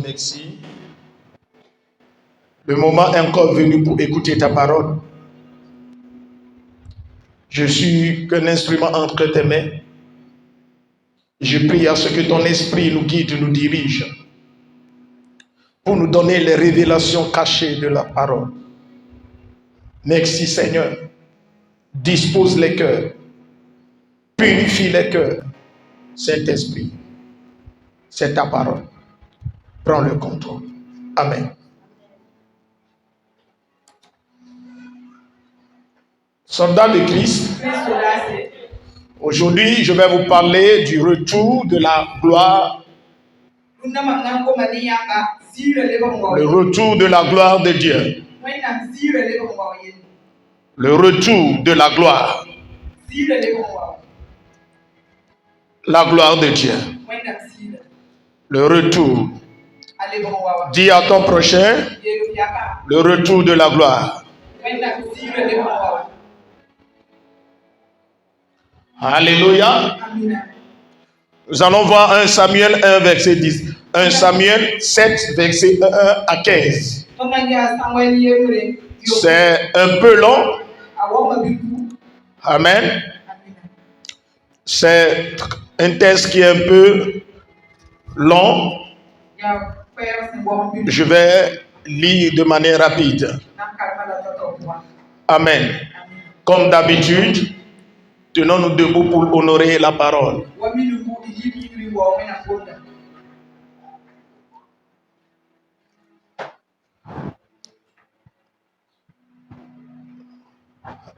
Merci. Le moment est encore venu pour écouter ta parole. Je suis qu'un instrument entre tes mains. Je prie à ce que ton esprit nous guide, nous dirige, pour nous donner les révélations cachées de la parole. Merci Seigneur. Dispose les cœurs. Purifie les cœurs. Saint-Esprit, c'est ta parole. Prends le contrôle. Amen. Soldats de Christ, aujourd'hui je vais vous parler du retour de la gloire. Le retour de la gloire de Dieu. Le retour de la gloire. La gloire de Dieu. Le retour. Dis à ton prochain, le retour de la gloire. Alléluia. Nous allons voir 1 Samuel 1, verset 10. 1 Samuel 7, verset 1 à 15. C'est un peu long. Amen. C'est un texte qui est un peu long. Je vais lire de manière rapide. Amen. Comme d'habitude, tenons-nous debout pour honorer la parole.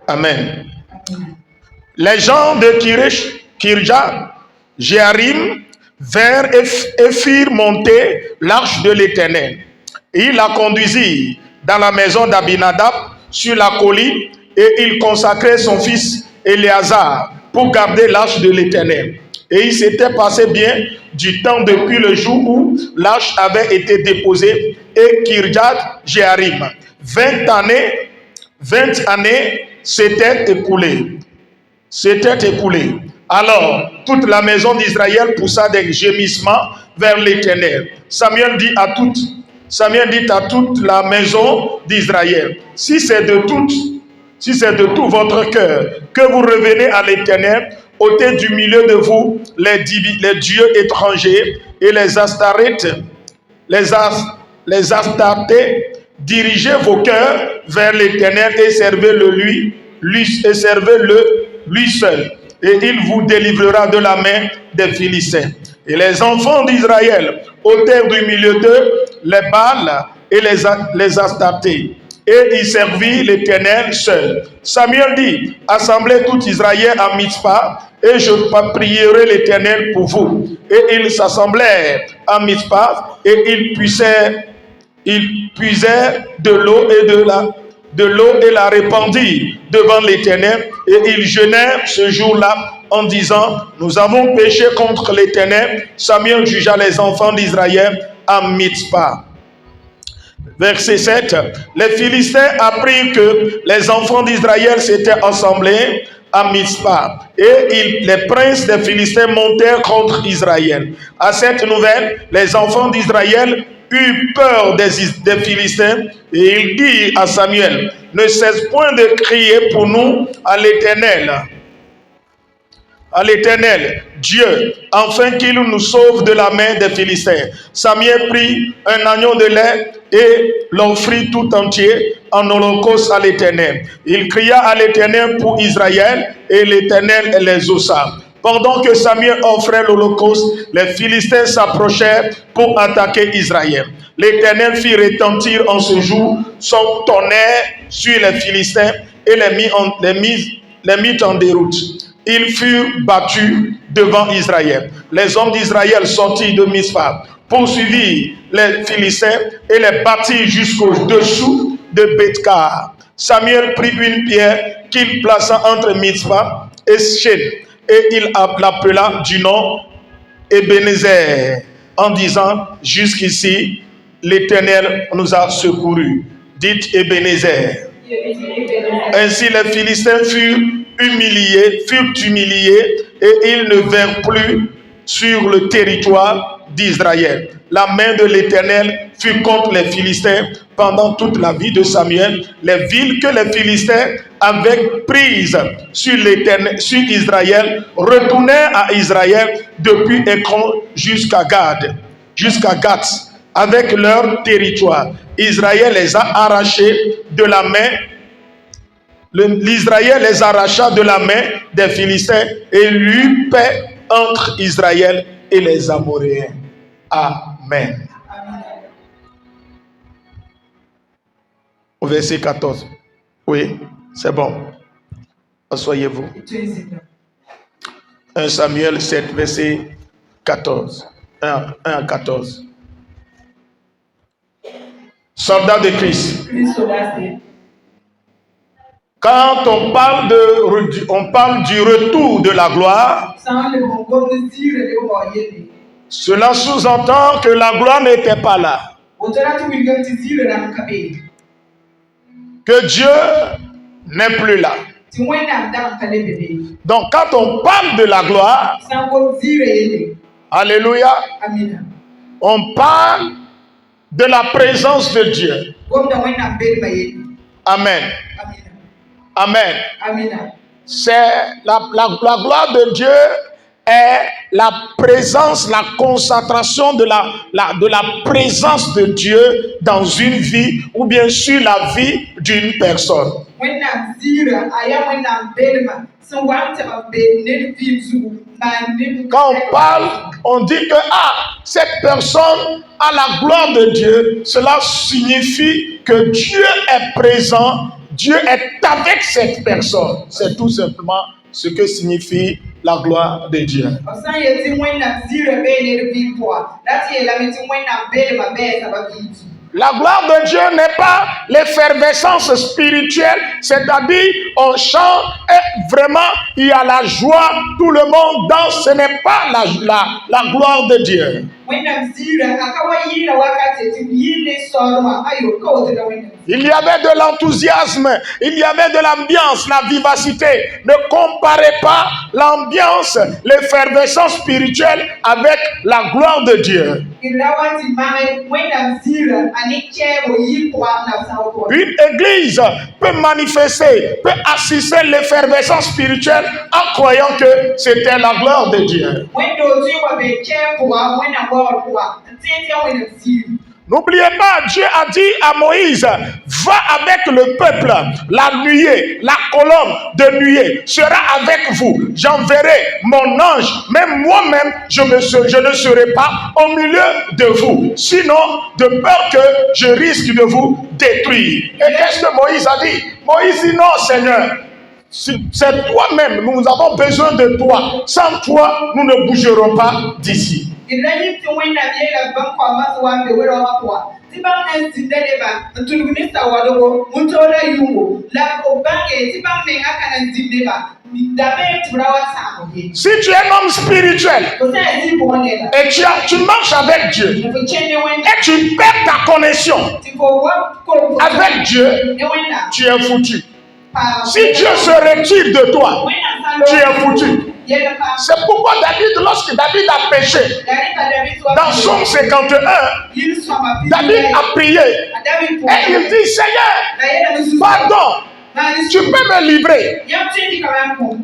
Amen. Les gens de Kirjat Jéarim vinrent et firent monter l'arche de l'Éternel. Et ils la conduisirent dans la maison d'Abinadab sur la colline, et il consacrait son fils Éléazar pour garder l'arche de l'Éternel. Et il s'était passé bien du temps depuis le jour où l'arche avait été déposée et Kirjat Jéarim. 20 années s'étaient écoulées. Alors, toute la maison d'Israël poussa des gémissements vers l'Éternel. Samuel dit à toute la maison d'Israël, si c'est de tout votre cœur que vous revenez à l'Éternel, ôtez du milieu de vous les dieux étrangers et les Astartés, dirigez vos cœurs vers l'Éternel et servez-le lui seul, et il vous délivrera de la main des Philistins. Et les enfants d'Israël ôtèrent du milieu d'eux les Baals et les Astartés, et ils servirent l'Éternel seul. Samuel dit, assemblez tout Israël à Mitzpah, et je prierai l'Éternel pour vous. Et ils s'assemblèrent à Mitzpah, et ils puisèrent de l'eau et la répandirent devant l'Éternel, et ils jeûnèrent ce jour-là en disant, nous avons péché contre l'Éternel. Samuel jugea les enfants d'Israël à Mitzpah. Verset 7. Les Philistins apprirent que les enfants d'Israël s'étaient assemblés à Mitzpah, et les princes des Philistins montèrent contre Israël. À cette nouvelle, les enfants d'Israël eurent peur des Philistins, et ils dirent à Samuel, ne cesse point de crier pour nous à l'Éternel, Dieu, afin qu'il nous sauve de la main des Philistins. Samuel prit un agneau de lait et l'offrit tout entier en holocauste à l'Éternel. Il cria à l'Éternel pour Israël, et l'Éternel les exauça. Pendant que Samuel offrait l'holocauste, les Philistins s'approchèrent pour attaquer Israël. L'Éternel fit retentir en ce jour son tonnerre sur les Philistins et les mit en déroute. Ils furent battus devant Israël. Les hommes d'Israël sortirent de Mitzpah poursuivirent les Philistins et les battirent jusqu'au-dessous de Bethkar. Samuel prit une pierre qu'il plaça entre Mitzpah et Shen, et il l'appela du nom Ebenezer, en disant: jusqu'ici, l'Éternel nous a secourus. Dites Ebenezer. Ainsi les Philistins furent humiliés, et ils ne vinrent plus sur le territoire d'Israël. La main de l'Éternel fut contre les Philistins pendant toute la vie de Samuel. Les villes que les Philistins avaient prises sur Israël retournèrent à Israël depuis Écron jusqu'à Gath, avec leur territoire. Israël les a arrachés de la main. L'Israël les arracha de la main des Philistins et lui paix entre Israël et les Amoréens. Amen. Au verset 14. Oui, c'est bon. Asseyez-vous. 1 Samuel 7, verset 14. 1 à 14. Soldat de Christ. Quand on parle du retour de la gloire, cela sous-entend que la gloire n'était pas là. Que Dieu n'est plus là. Donc quand on parle de la gloire, alléluia, on parle de la présence de Dieu. Amen. Amen. C'est la gloire de Dieu est la présence, la concentration de la présence de Dieu dans une vie ou bien sur la vie d'une personne. Quand on parle, on dit que cette personne a la gloire de Dieu. Cela signifie que Dieu est présent, Dieu est avec cette personne. C'est tout simplement ce que signifie la gloire de Dieu. La gloire de Dieu n'est pas l'effervescence spirituelle, c'est-à-dire on chante et vraiment il y a la joie, tout le monde danse, ce n'est pas la gloire de Dieu. Il y avait de l'enthousiasme, il y avait de l'ambiance, la vivacité. Ne comparez pas l'ambiance, l'effervescence spirituelle avec la gloire de Dieu. Une église peut manifester, peut assister l'effervescence spirituelle en croyant que c'était la gloire de Dieu. N'oubliez pas, Dieu a dit à Moïse, va avec le peuple, la nuée, la colonne de nuée sera avec vous. J'enverrai mon ange, même moi-même, je ne serai pas au milieu de vous. Sinon, de peur que je risque de vous détruire. Et qu'est-ce que Moïse a dit? Moïse dit, non Seigneur, c'est toi-même, nous avons besoin de toi. Sans toi, nous ne bougerons pas d'ici. Si tu es un homme spirituel et tu marches avec Dieu et tu perds ta connexion avec Dieu, tu es foutu. Si Dieu se retire de toi, tu es foutu. C'est pourquoi lorsque David a péché, dans Somme 51, David a prié et il dit, Seigneur, pardon, tu peux me livrer,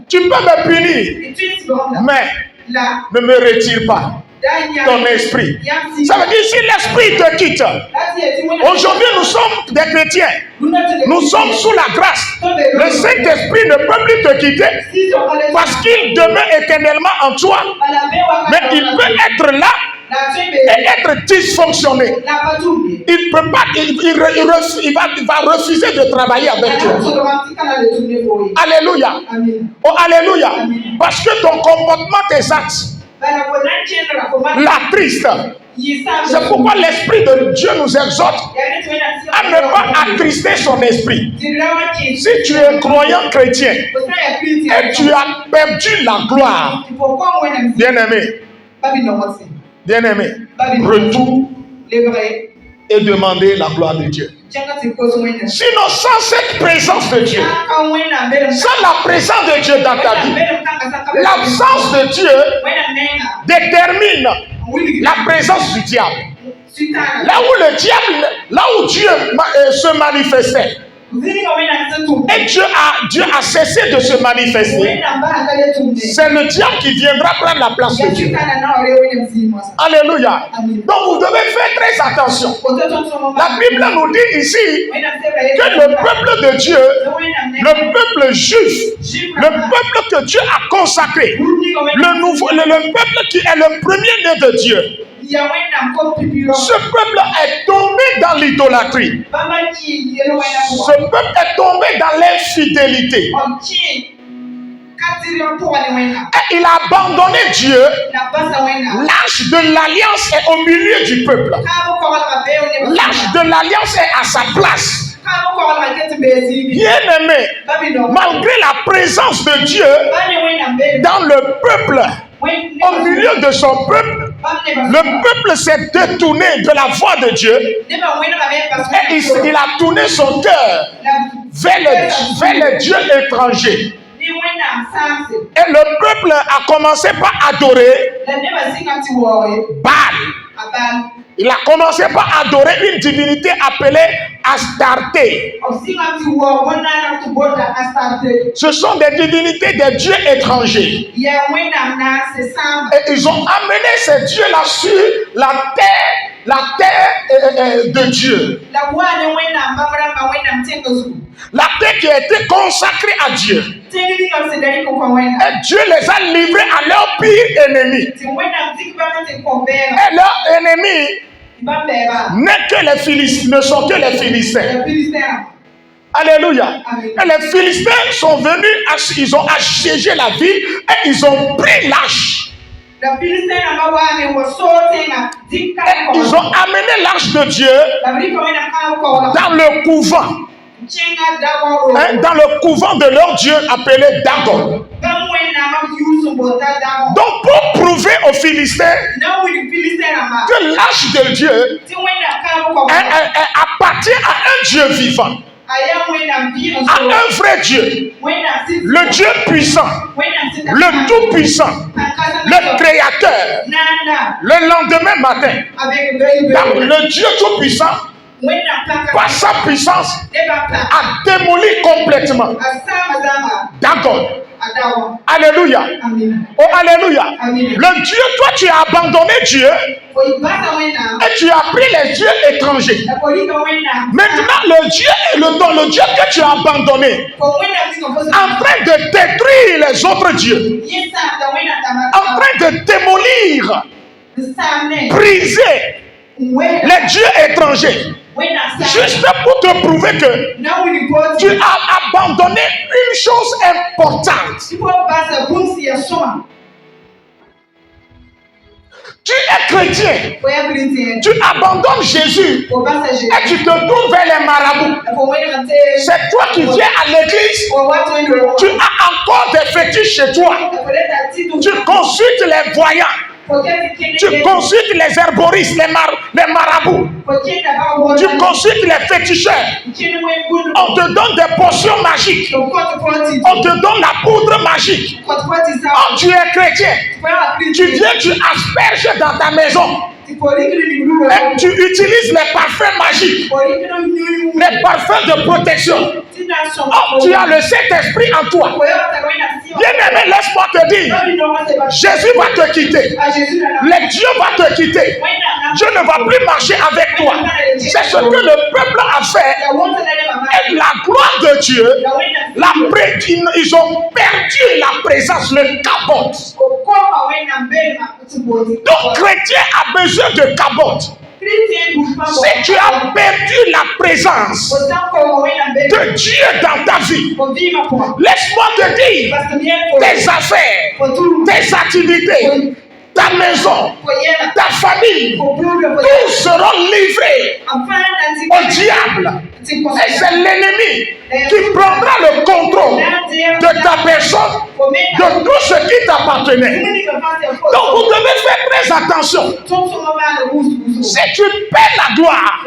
tu peux me punir, mais ne me retire pas ton esprit. Ça veut dire, si l'esprit te quitte, aujourd'hui nous sommes des chrétiens, nous sommes sous la grâce. Le Saint-Esprit ne peut plus te quitter parce qu'il demeure éternellement en toi, mais il peut être là et être dysfonctionné. Il peut pas, il va refuser de travailler avec toi. Alléluia. Oh, alléluia. Parce que ton comportement, tes actes, l'attriste, C'est pourquoi l'Esprit de Dieu nous exhorte à ne pas attrister son esprit. Si tu es croyant chrétien et tu as perdu la gloire, bien-aimé, retourne et demandez la gloire de Dieu. Sinon, sans cette présence de Dieu, sans la présence de Dieu dans ta vie, l'absence de Dieu détermine la présence du diable. Là où Dieu se manifestait, et Dieu a cessé de se manifester, c'est le diable qui viendra prendre la place de Dieu. Alléluia. Donc vous devez faire très attention. La Bible nous dit ici que le peuple de Dieu, le peuple juif, le peuple que Dieu a consacré, le peuple qui est le premier-né de Dieu, ce peuple est tombé dans l'idolâtrie. Ce peuple est tombé dans l'infidélité. Et il a abandonné Dieu. L'arche de l'alliance est au milieu du peuple. L'arche de l'alliance est à sa place. Bien-aimé, malgré la présence de Dieu dans le peuple, au milieu de son peuple, le peuple s'est détourné de la voix de Dieu et il a tourné son cœur vers les dieux étrangers. Et le peuple a commencé par adorer Baal. Il a commencé par adorer une divinité appelée Astarté. Ce sont des divinités des dieux étrangers. Et ils ont amené ces dieux-là sur la terre de Dieu. La terre qui a été consacrée à Dieu. Et Dieu les a livrés à leur pire ennemi. Et leur ennemi ne sont que les Philistins. Alléluia. Et les Philistins sont venus, ils ont assiégé la ville et ils ont pris l'arche. Et ils ont amené l'arche de Dieu dans le couvent. Dans le couvent de leur Dieu appelé Dagon. Donc pour prouver aux Philistins que l'arche de Dieu appartient à un Dieu vivant, à un vrai Dieu, le Dieu puissant, le tout-puissant, le créateur. Le lendemain matin, le Dieu tout-puissant, par sa puissance, a démoli complètement Dagon. Alléluia. Oh, alléluia. Le Dieu, toi tu as abandonné Dieu et tu as pris les dieux étrangers. Maintenant, le Dieu que tu as abandonné, en train de détruire les autres dieux, en train de démolir, briser les dieux étrangers. Juste pour te prouver que tu as abandonné une chose importante. Tu es chrétien, tu abandonnes Jésus et tu te tournes vers les marabouts. C'est toi qui viens à l'église, tu as encore des fétiches chez toi. Tu consultes les voyants. Tu consultes les herboristes, les marabouts. Tu consultes les féticheurs. On te donne des potions magiques. On te donne la poudre magique. Oh, tu es chrétien. Tu viens, tu asperges dans ta maison. Et tu utilises les parfums magiques, les parfums de protection. Oh, tu as le Saint-Esprit en toi. Bien-aimé, laisse-moi te dire, Jésus va te quitter. Les dieux vont te quitter. Dieu ne va plus marcher avec toi. C'est ce que le peuple a fait. Et la gloire de Dieu, ils ont perdu la présence, le cabot. Donc, chrétien a besoin de cabot. Si tu as perdu la présence de Dieu dans ta vie, laisse-moi te dire, tes affaires, tes activités, ta ta maison, ta famille, tous seront livrés au diable. Et c'est l'ennemi qui prendra le contrôle de ta personne, de tout ce qui t'appartenait. Donc vous devez faire très attention. Si tu perds la gloire,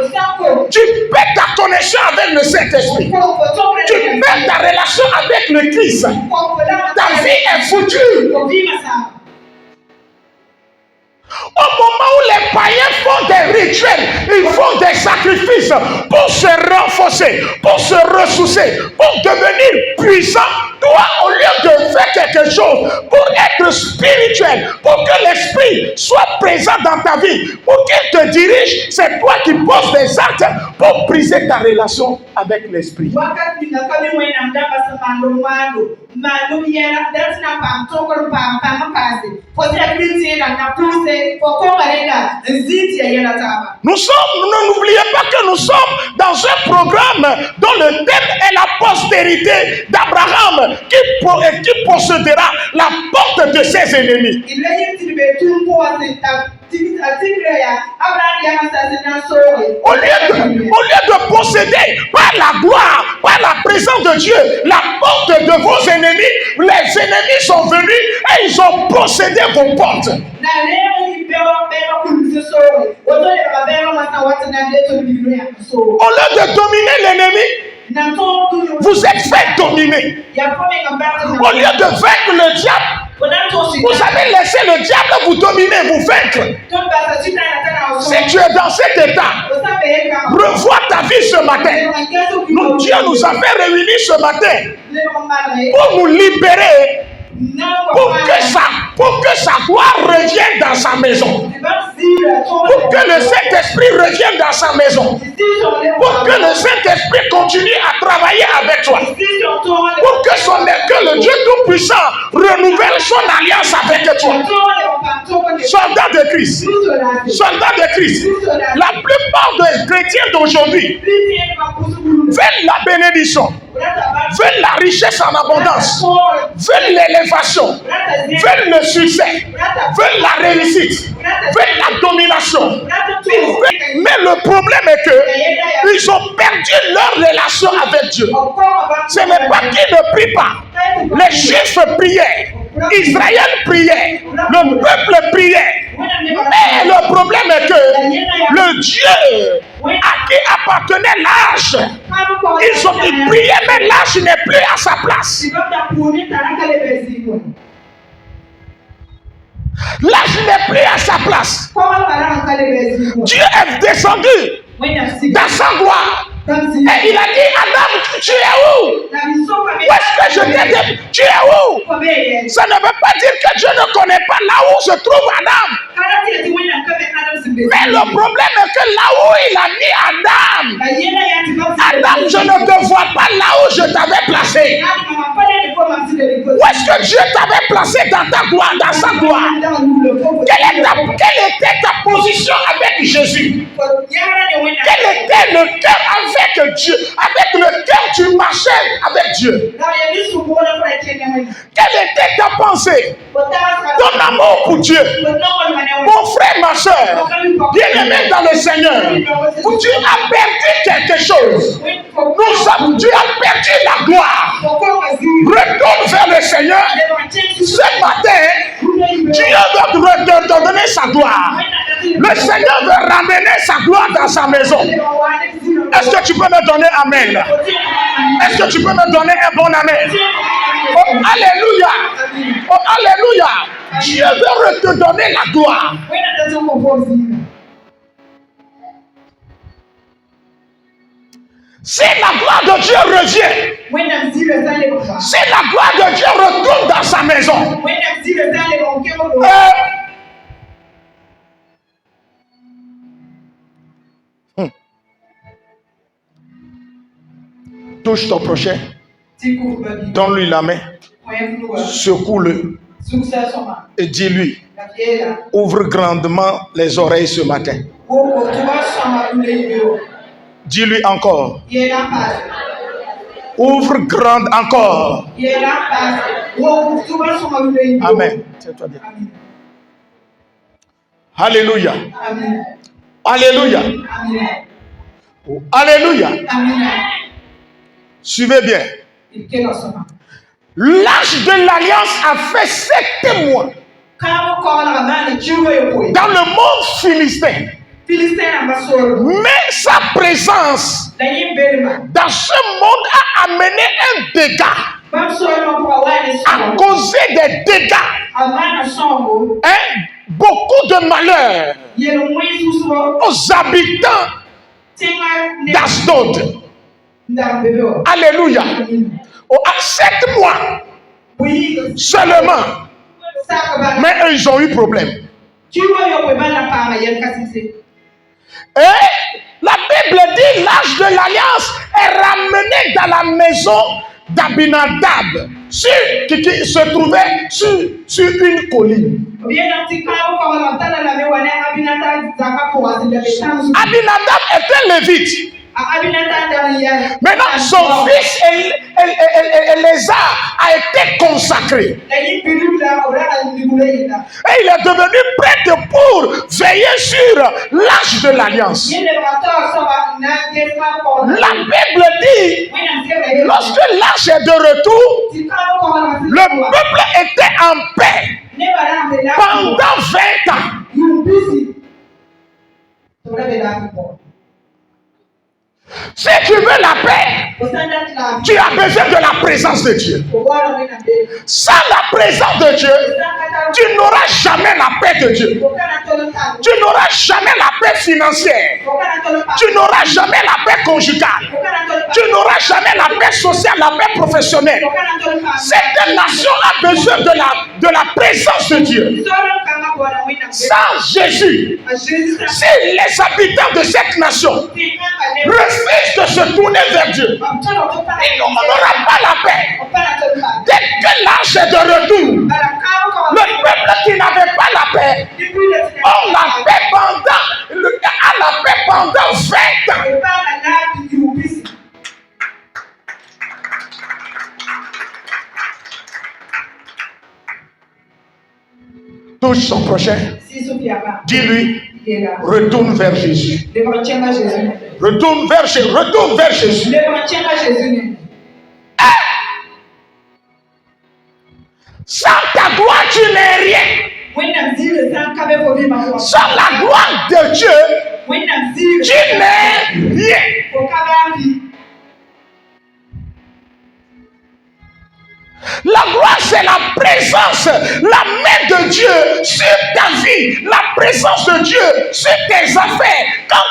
tu perds ta connexion avec le Saint-Esprit, tu perds ta relation avec le Christ, ta vie est foutue. Au moment où les païens font des rituels, ils font des sacrifices pour se renforcer, pour se ressourcer, pour devenir puissants. Toi, au lieu de faire quelque chose pour être spirituel, pour que l'esprit soit présent dans ta vie, pour qu'il te dirige, c'est toi qui poses des actes pour briser ta relation avec l'esprit. N'oubliez pas que nous sommes dans un programme dont le thème est la postérité d'Abraham qui possédera la porte de ses ennemis. Au lieu de posséder par la gloire, par la présence de Dieu, la porte de vos ennemis, les ennemis sont venus et ils ont possédé vos portes. Au lieu de dominer l'ennemi, vous êtes fait dominer. Au lieu de vaincre le diable, vous avez laissé le diable vous dominer, vous vaincre. Si tu es dans cet état, revois ta vie ce matin. Dieu nous a fait réunir ce matin pour nous libérer, pour que sa gloire revienne dans sa maison, pour que le Saint-Esprit revienne dans sa maison, pour que le Saint-Esprit continue à travailler avec toi, pour que le Dieu Tout-Puissant renouvelle son alliance avec toi. Soldats de Christ, soldats de Christ, la plupart des chrétiens d'aujourd'hui veulent la bénédiction, veulent la richesse en abondance, veulent l'élévation, veulent le succès, veulent la réussite, veulent la domination. Mais le problème est que ils ont perdu leur relation avec Dieu. Ce n'est pas qu'ils ne prient pas. Les Juifs priaient, Israël priait, le peuple priait. Mais le problème est que le Dieu à qui appartenait l'arche, ils priaient, mais l'arche n'est plus à sa place. L'arche n'est plus à sa place. Dieu est descendu dans sa gloire. Et il a dit, Adam, tu es où? Où est-ce que je t'ai dit? Tu es où? Ça ne veut pas dire que Dieu ne connaît pas là où se trouve Adam. Mais le problème est que là où il a mis Adam, Adam, je ne te vois pas là où je t'avais placé. Où est-ce que Dieu t'avait placé dans ta gloire, dans sa gloire? Quelle était ta position avec Jésus? Quel était le cœur avec Dieu? Avec lequel tu marchais avec Dieu? Quelle était ta pensée? Ton amour pour Dieu? Mon frère, ma soeur, bien-aimé dans le Seigneur, tu as perdu quelque chose. Tu as perdu la gloire. Retourne vers le Seigneur. Ce matin, Dieu veut te donner sa gloire. Le Seigneur veut ramener sa gloire dans sa maison. Est-ce que tu peux me donner amen? Est-ce que tu peux me donner un bon amen? Oh, alléluia! Oh, alléluia! Dieu veut te donner la gloire. Si la gloire de Dieu revient, si la gloire de Dieu retourne dans sa maison, touche ton prochain, donne-lui la main, secoue-le et dis-lui, ouvre grandement les oreilles ce matin. Dis-lui encore, ouvre grande encore. Amen. Alléluia. Amen. Alléluia. Amen. Oh, alléluia. Amen. Suivez bien. L'âge de l'alliance a fait 7 mois dans le monde philistin. Mais sa présence dans ce monde a amené un dégât, a causé des dégâts, beaucoup de malheur aux habitants d'Asdod. Alléluia. À 7 mois seulement. Mais eux, ils ont eu problème. Et la Bible dit l'âge de l'alliance est ramené dans la maison d'Abinadab, qui se trouvait sur une colline. Abinadab était lévite. Maintenant, son fils Éléazar a été consacré. Et il est devenu prêtre pour veiller sur l'âge de l'alliance. La Bible dit, lorsque l'âge est de retour, le peuple était en paix pendant 20 ans. Si tu veux la paix, tu as besoin de la présence de Dieu. Sans la présence de Dieu, tu n'auras jamais la paix de Dieu. Tu n'auras jamais la paix financière. Tu n'auras jamais la paix conjugale. Tu n'auras jamais la paix sociale, la paix professionnelle. Cette nation a besoin de la présence de Dieu. Sans Jésus, si les habitants de cette nation refusent de se tourner vers Dieu, il n'aura pas la paix. Dès que l'âge est de retour, le peuple qui n'avait pas la paix a la paix pendant 20 ans. Touche son prochain. Dis-lui, retourne vers Jésus. Retourne vers Jésus. Retourne vers Jésus. Sans ta gloire, tu n'es rien. Sans la gloire de Dieu, tu n'es rien. La gloire, c'est la présence, la main de Dieu sur ta vie, la présence de Dieu sur tes affaires. Quand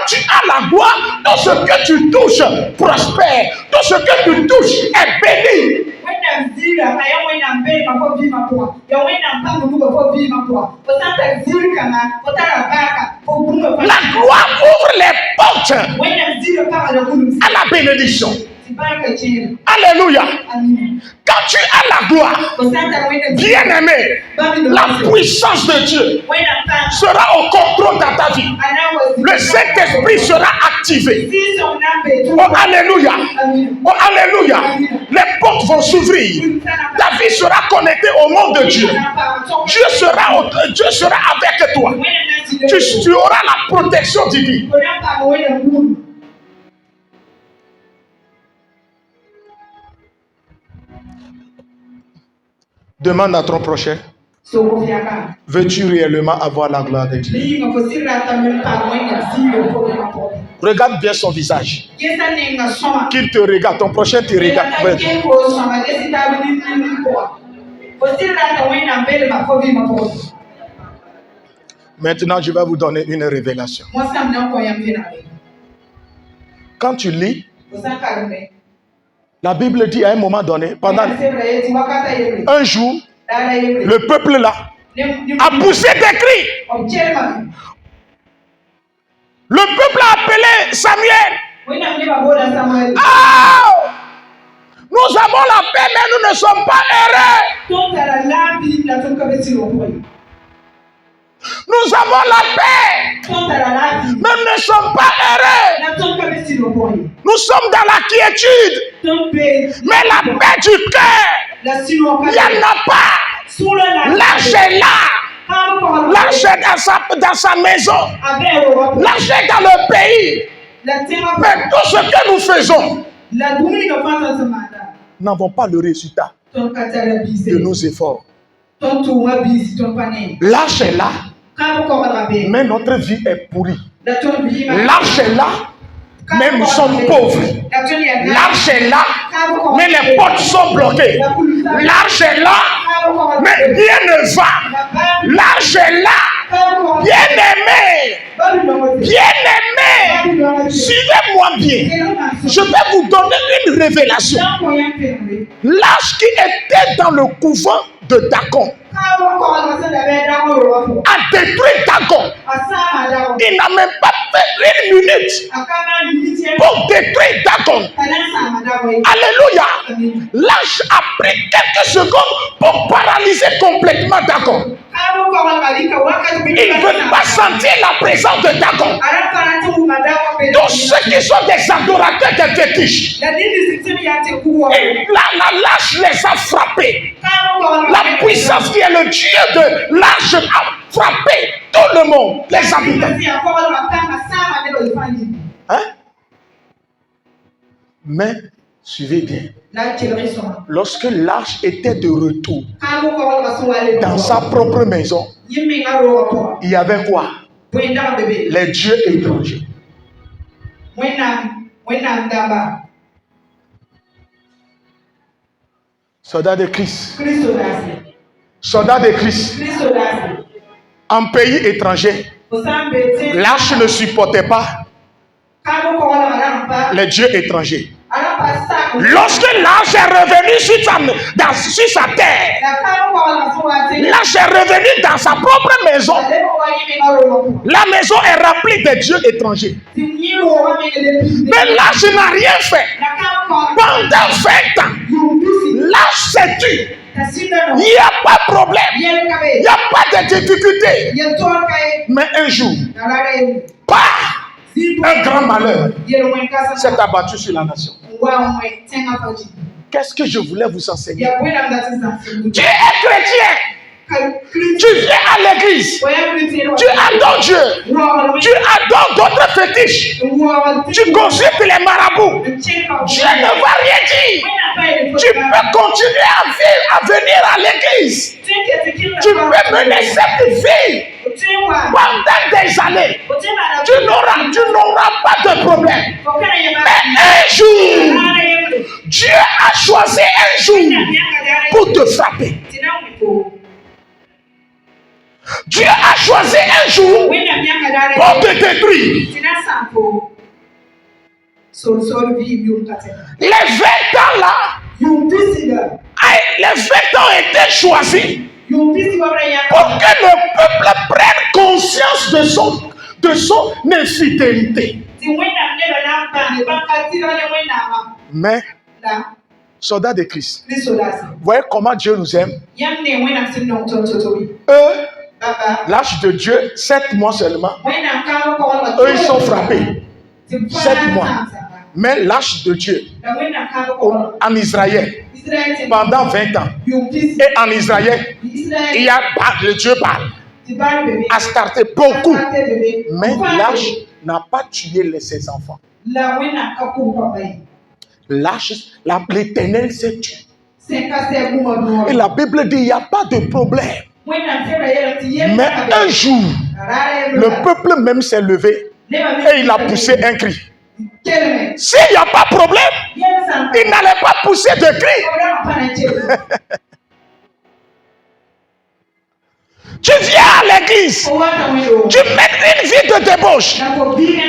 tu as la gloire, tout ce que tu touches prospère, tout ce que tu touches est béni. La gloire ouvre les portes à la bénédiction. Alléluia. Quand tu as la gloire, bien-aimé, la puissance de Dieu sera au contrôle dans ta vie. Le Saint-Esprit sera activé. Oh, alléluia. Oh, alléluia. Les portes vont s'ouvrir. Ta vie sera connectée au monde de Dieu. Dieu sera avec toi. Tu auras la protection divine. Demande à ton prochain, veux-tu réellement avoir la gloire de Dieu? Regarde bien son visage. Qu'il te regarde, ton prochain te regarde. Maintenant, je vais vous donner une révélation. Quand tu lis, la Bible dit à un moment donné, pendant un jour, le peuple là a poussé des cris. Le peuple a appelé Samuel. Ah! Nous avons la paix, mais nous ne sommes pas heureux. Nous avons la paix, mais nous ne sommes pas heureux. Nous sommes dans la quiétude, mais la paix du cœur, il n'y en a pas. L'âge est là, L'arche est dans sa maison. L'arche est dans le pays. Mais tout ce que nous faisons, n'avons pas le résultat de nos efforts. L'arche est là, mais notre vie est pourrie. L'arche est là, mais nous sommes pauvres. L'arche est là, mais les portes sont bloquées. L'arche est là, mais rien ne va. L'arche est là, bien aimé. Bien aimé. Suivez-moi bien. Je vais vous donner une révélation. L'arche qui était dans le couvent de Dagon a détruit Dagon. Il n'a même pas fait une minute pour détruire Dagon. Alléluia. L'arche a pris quelques secondes pour paralyser complètement Dagon. Il ne veut pas sentir la présence de Dagon. Tous ceux qui sont des adorateurs de fétiches, et la lâche les a frappés. La puissance qui est le Dieu de l'arche a frappé tout le monde, les habitants. Hein? Mais, suivez bien. Lorsque l'arche était de retour dans sa propre maison, il y avait quoi? Les dieux étrangers. Soldats de Christ. Soldats de Christ. En pays étranger, l'arche ne supportait pas les dieux étrangers. Lorsque l'arche est revenu sur sa terre, l'arche est revenu dans sa propre maison. La maison est remplie de dieux étrangers. Mais l'arche n'a rien fait. Pendant 20 ans, l'arche s'est tue. Il n'y a pas de problème. Il n'y a pas de difficulté. Mais un jour, un grand malheur s'est abattu sur la nation. Qu'est-ce que je voulais vous enseigner? Tu es chrétien. Tu viens à l'église. Tu adores Dieu. Tu adores d'autres fétiches. Tu consultes les marabouts. Dieu ne va rien dire. Tu peux continuer à venir à l'église. Tu peux mener cette vie pendant des années. Tu n'auras pas de problème. Mais un jour, Dieu a choisi un jour pour te frapper. Dieu a choisi un jour pour te détruire. Les 20 ans là, les 20 ans ont été choisis pour que le peuple prenne conscience de son infidélité. Mais, soldats de Christ, voyez comment Dieu nous aime. Eux, l'arche de Dieu, 7 mois seulement, eux ils sont frappés. 7 mois. Mais l'arche de Dieu, en Israël, pendant 20 ans, et en Israël, il y a le Dieu parle, a starté beaucoup. Mais l'arche n'a pas tué ses enfants. L'arche, l'Éternel s'est tué. Et la Bible dit, il n'y a pas de problème. Mais un jour, le peuple même s'est levé et il a poussé un cri. S'il n'y a pas de problème, il n'allait pas pousser de cri. Tu viens à l'église, tu mènes une vie de débauche,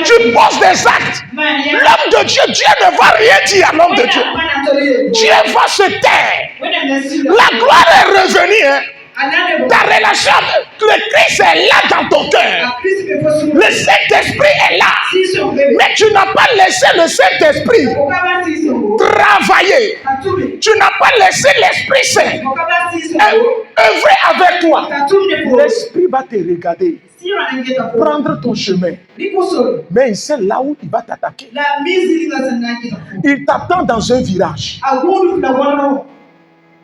tu poses des actes. L'homme de Dieu, Dieu ne va rien dire à l'homme de Dieu. Dieu va se taire. La gloire est revenue. Hein? Ta relation avec le Christ est là dans ton cœur. Le Saint-Esprit est là. Mais tu n'as pas laissé le Saint-Esprit travailler. Tu n'as pas laissé l'Esprit Saint œuvrer avec toi. L'Esprit va te regarder, prendre ton chemin. Mais il sait là où il va t'attaquer. Il t'attend dans un virage.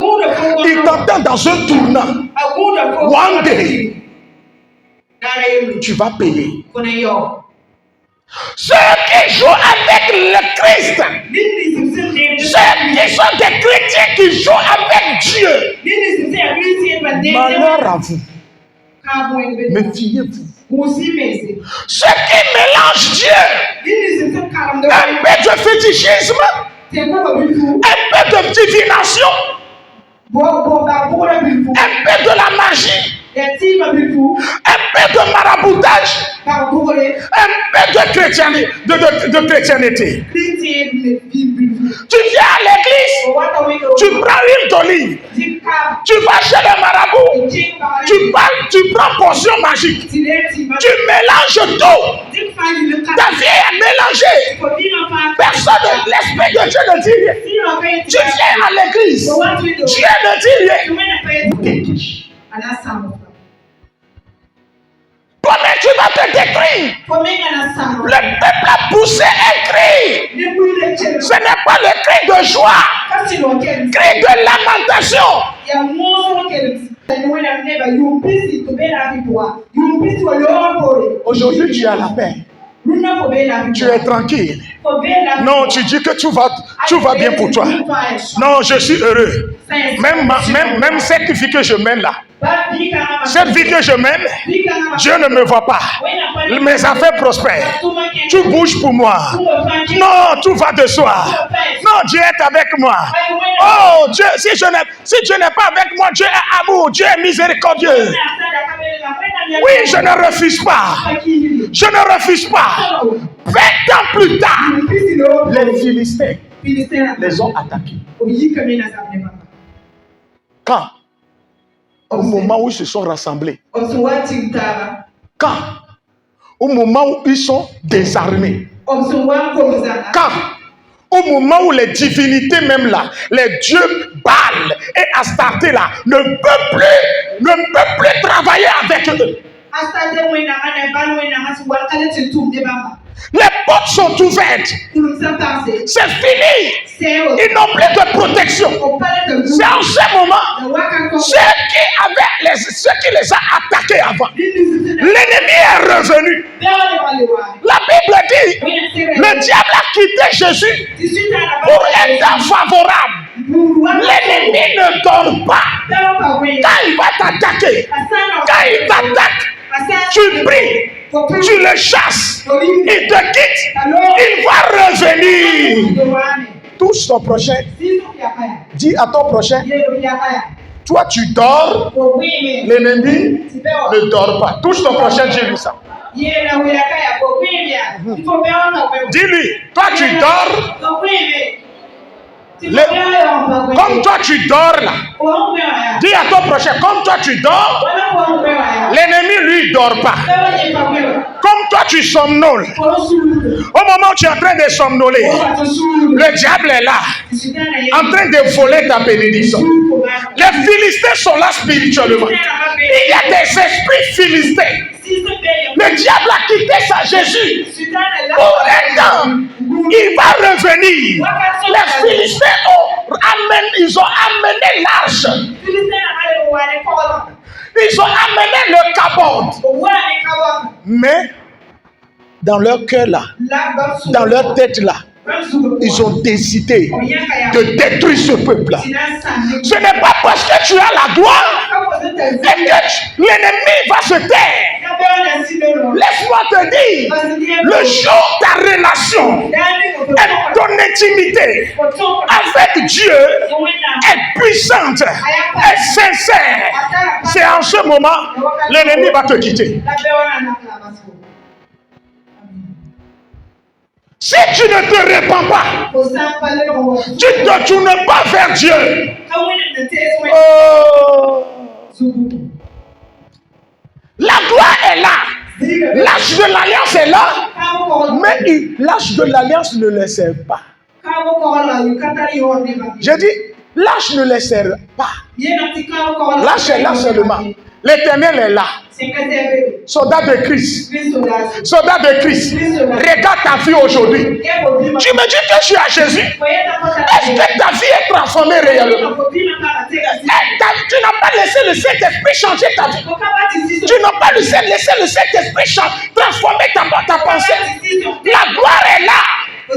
Il t'attend dans un tournant. One day, tu vas payer. Ceux qui jouent avec le Christ, ceux qui sont des chrétiens qui jouent avec Dieu, malheur à vous. Méfiez-vous. Ceux qui mélangent Dieu, un peu de fétichisme, un peu de divination, un peu de la magie, un peu de maraboutage, un peu de chrétienté. Tu viens à l'église, tu prends l'huile d'olive, tu vas chez le marabout, tu prends potion magique, tu mélanges tout. Ta vie est mélangée. Personne, l'esprit de Dieu ne dit rien. Tu viens à l'église, Dieu ne dit rien. Toi-même, tu vas te détruire. Le peuple a poussé un cri. Ce n'est pas le cri de joie, cri de lamentation. Aujourd'hui, tu as la paix. Tu es tranquille. Non, tu dis que tout va bien pour toi. Non, je suis heureux. Même cette vie que je mène là, cette vie que je mène, Dieu ne me voit pas. Mes affaires prospèrent. Tu bouges pour moi. Non, tout va de soi. Non, Dieu est avec moi. Oh, Dieu, si Dieu n'est pas avec moi, Dieu est amour, Dieu est miséricordieux. Oui, je ne refuse pas. Je ne refuse pas. 20 ans plus tard, les Philistins les ont attaqués. Quand? Au moment où ils se sont rassemblés. Quand? Au moment où ils sont désarmés. Quand? Au moment où les divinités même là, les dieux Baal et Astarté là, ne peuvent plus travailler avec eux. Les portes sont ouvertes. C'est fini. Ils n'ont plus de protection. C'est en ce moment ceux qui les ont attaqués avant. L'ennemi est revenu. La Bible dit, le diable a quitté Jésus pour un temps favorable. L'ennemi ne dort pas. Quand il va t'attaquer, quand il t'attaque, tu pries. Tu le chasses, il te quitte, il va revenir. Touche ton prochain. Dis à ton prochain, toi tu dors, l'ennemi ne dort pas. Touche ton prochain, dis-lui ça. Dis-lui, toi tu dors. Comme toi tu dors là, dis à ton prochain, comme toi tu dors, l'ennemi lui dort pas. Comme toi tu somnoles, au moment où tu es en train de somnoler, le diable est là, en train de voler ta bénédiction. Les Philistins sont là spirituellement. Il y a des esprits philistins. Le diable a quitté sa Jésus pour un temps. Il va revenir. Les Philistins ils ont amené l'arche. Ils ont amené le cabot. Mais dans leur cœur là, dans leur tête là, ils ont décidé de détruire ce peuple là. Ce n'est pas parce que tu as la gloire et que l'ennemi va se taire. Laisse-moi te dire, le jour de ta relation et ton intimité avec Dieu est puissante et sincère, c'est en ce moment l'ennemi va te quitter. Si tu ne te répands pas, tu ne te tournes pas vers Dieu. Oh. La gloire est là. L'arche de l'alliance est là. Mais l'arche de l'alliance ne les sert pas. J'ai dit, l'arche ne les sert pas. L'arche est là seulement. L'Éternel est là. Soldat de Christ. Soldat de Christ. Regarde ta vie aujourd'hui. Tu me dis que tu as Jésus. Est-ce que ta vie est transformée réellement? Tu n'as pas laissé le Saint-Esprit changer ta vie. Tu n'as pas laissé le Saint-Esprit transformer ta pensée. La gloire est là.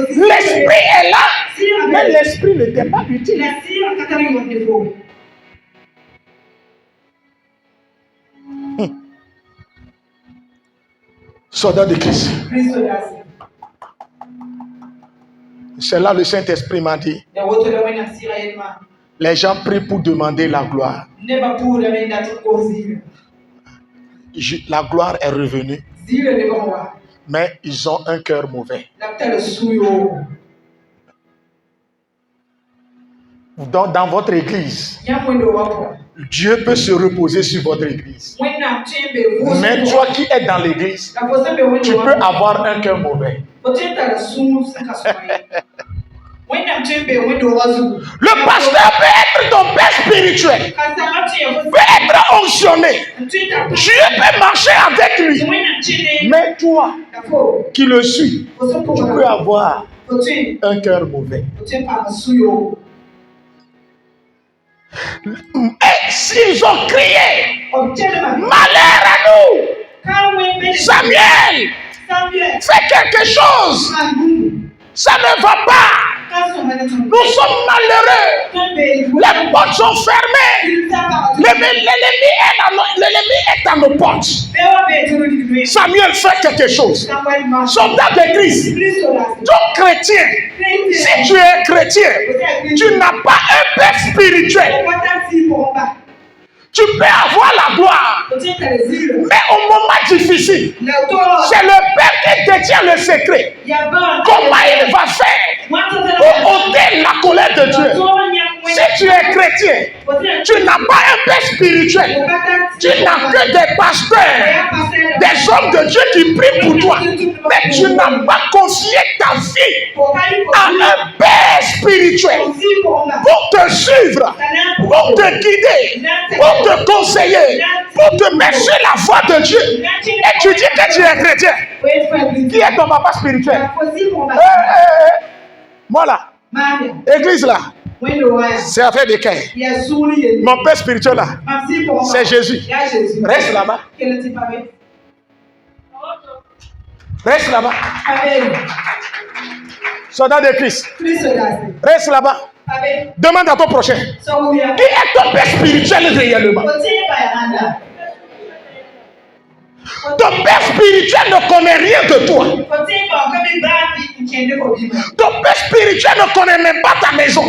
L'Esprit est là. Mais l'Esprit n'était pas utile. Soldat de Christ. C'est là le Saint-Esprit m'a dit. Les gens prient pour demander la gloire. La gloire est revenue. Mais ils ont un cœur mauvais. Donc, dans votre église, Dieu peut se reposer sur votre église. Mais toi qui es dans l'église, tu peux avoir un cœur mauvais. Le pasteur peut être ton père spirituel, peut être onctionné. Dieu peut marcher avec lui. Mais toi qui le suis, tu peux avoir un cœur mauvais. Et s'ils ont crié, malheur à nous, Samuel, fais quelque chose. Ça ne va pas. Nous sommes malheureux. Les portes sont fermées. L'ennemi est à nos portes. Samuel fait quelque chose. Soldat de Christ. Donc chrétien. Si tu es chrétien, tu n'as pas un père spirituel. Tu peux avoir la gloire, mais au moment difficile, c'est le Père qui détient le secret. Comment il va faire pour ôter la colère de Dieu? Si tu es chrétien, tu n'as pas un père spirituel. Tu n'as que des pasteurs, des hommes de Dieu qui prient pour toi. Mais tu n'as pas confié ta vie à un père spirituel pour te suivre, pour te guider, pour te conseiller, pour te mettre sur la voie de Dieu. Et tu dis que tu es chrétien. Qui est ton papa spirituel? Moi là, église là, c'est affaire de cœur. Mon père spirituel là, c'est Jésus. Reste là-bas. Reste là-bas. Soldat de Christ. Reste là-bas. Demande à ton prochain. Qui est ton père spirituel réellement? Ton père spirituel ne connaît rien de toi. Ton père spirituel ne connaît même pas ta maison.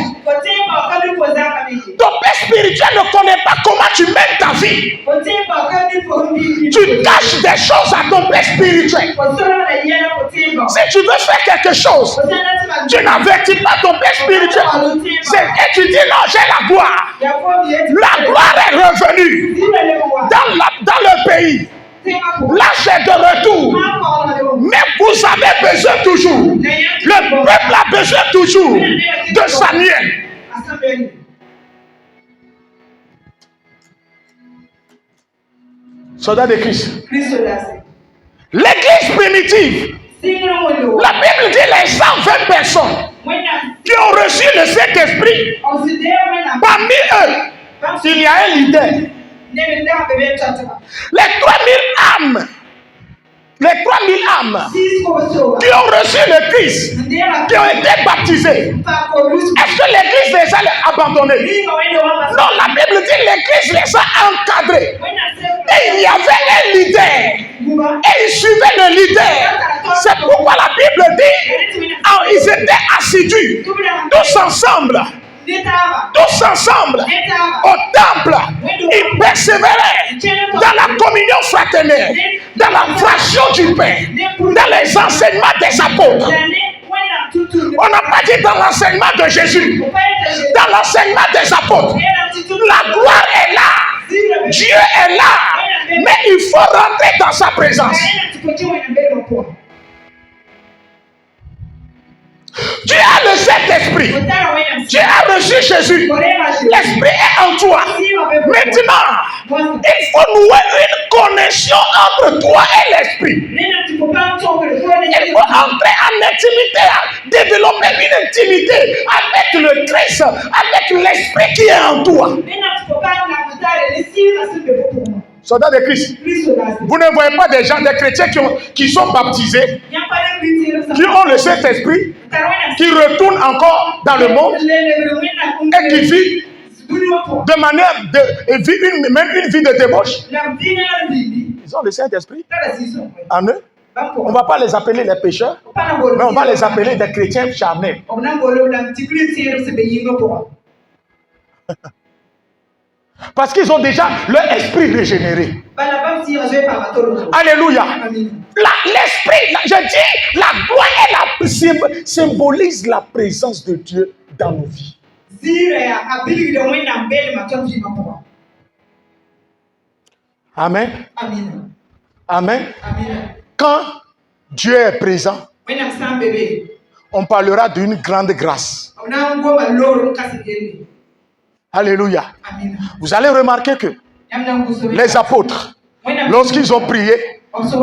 Ton père spirituel ne connaît pas comment tu mènes ta vie. Tu caches des choses à ton père spirituel. Si tu veux faire quelque chose, tu n'avertis pas ton père spirituel. Et tu dis non, j'ai la gloire. La gloire est revenue dans le pays. Là, c'est de retour. Mais vous avez besoin toujours. Le peuple a besoin toujours de Samuel. Soldat de Christ. L'église primitive. La Bible dit les 120 personnes qui ont reçu le Saint-Esprit. Parmi eux, il y a un leader. Les 3000 âmes. Les 3000 âmes qui ont reçu le Christ, qui ont été baptisés. Est-ce que l'Église les a abandonnés? Non, la Bible dit l'Église les a encadrés. Et il y avait un leader. Et ils suivaient le leader. C'est pourquoi la Bible dit ils étaient assidus, tous ensemble. Tous ensemble au temple, ils persévéraient dans la communion fraternelle, dans la fraction du pain, dans les enseignements des apôtres. On n'a pas dit dans l'enseignement de Jésus, dans l'enseignement des apôtres. La gloire est là, Dieu est là, mais il faut rentrer dans sa présence. Tu as le Saint-Esprit. Tu as reçu Jésus. L'Esprit est en toi. Maintenant, Il faut nouer une connexion entre toi et l'esprit. Il faut entrer en intimité, développer une intimité avec le Christ, avec l'esprit qui est en toi. Soldats de Christ, vous ne voyez pas des gens, des chrétiens qui sont baptisés, qui ont le Saint-Esprit, qui retournent encore dans le monde et qui vivent de manière même une vie de débauche. Ils ont le Saint-Esprit en eux. On ne va pas les appeler les pécheurs, mais on va les appeler des chrétiens charnels. Parce qu'ils ont déjà leur esprit régénéré. Alléluia. L'esprit, je dis, la gloire symbolise la présence de Dieu dans nos vies. Amen. Amen. Quand Dieu est présent, on parlera d'une grande grâce. Alléluia. Vous allez remarquer que les apôtres, lorsqu'ils ont prié,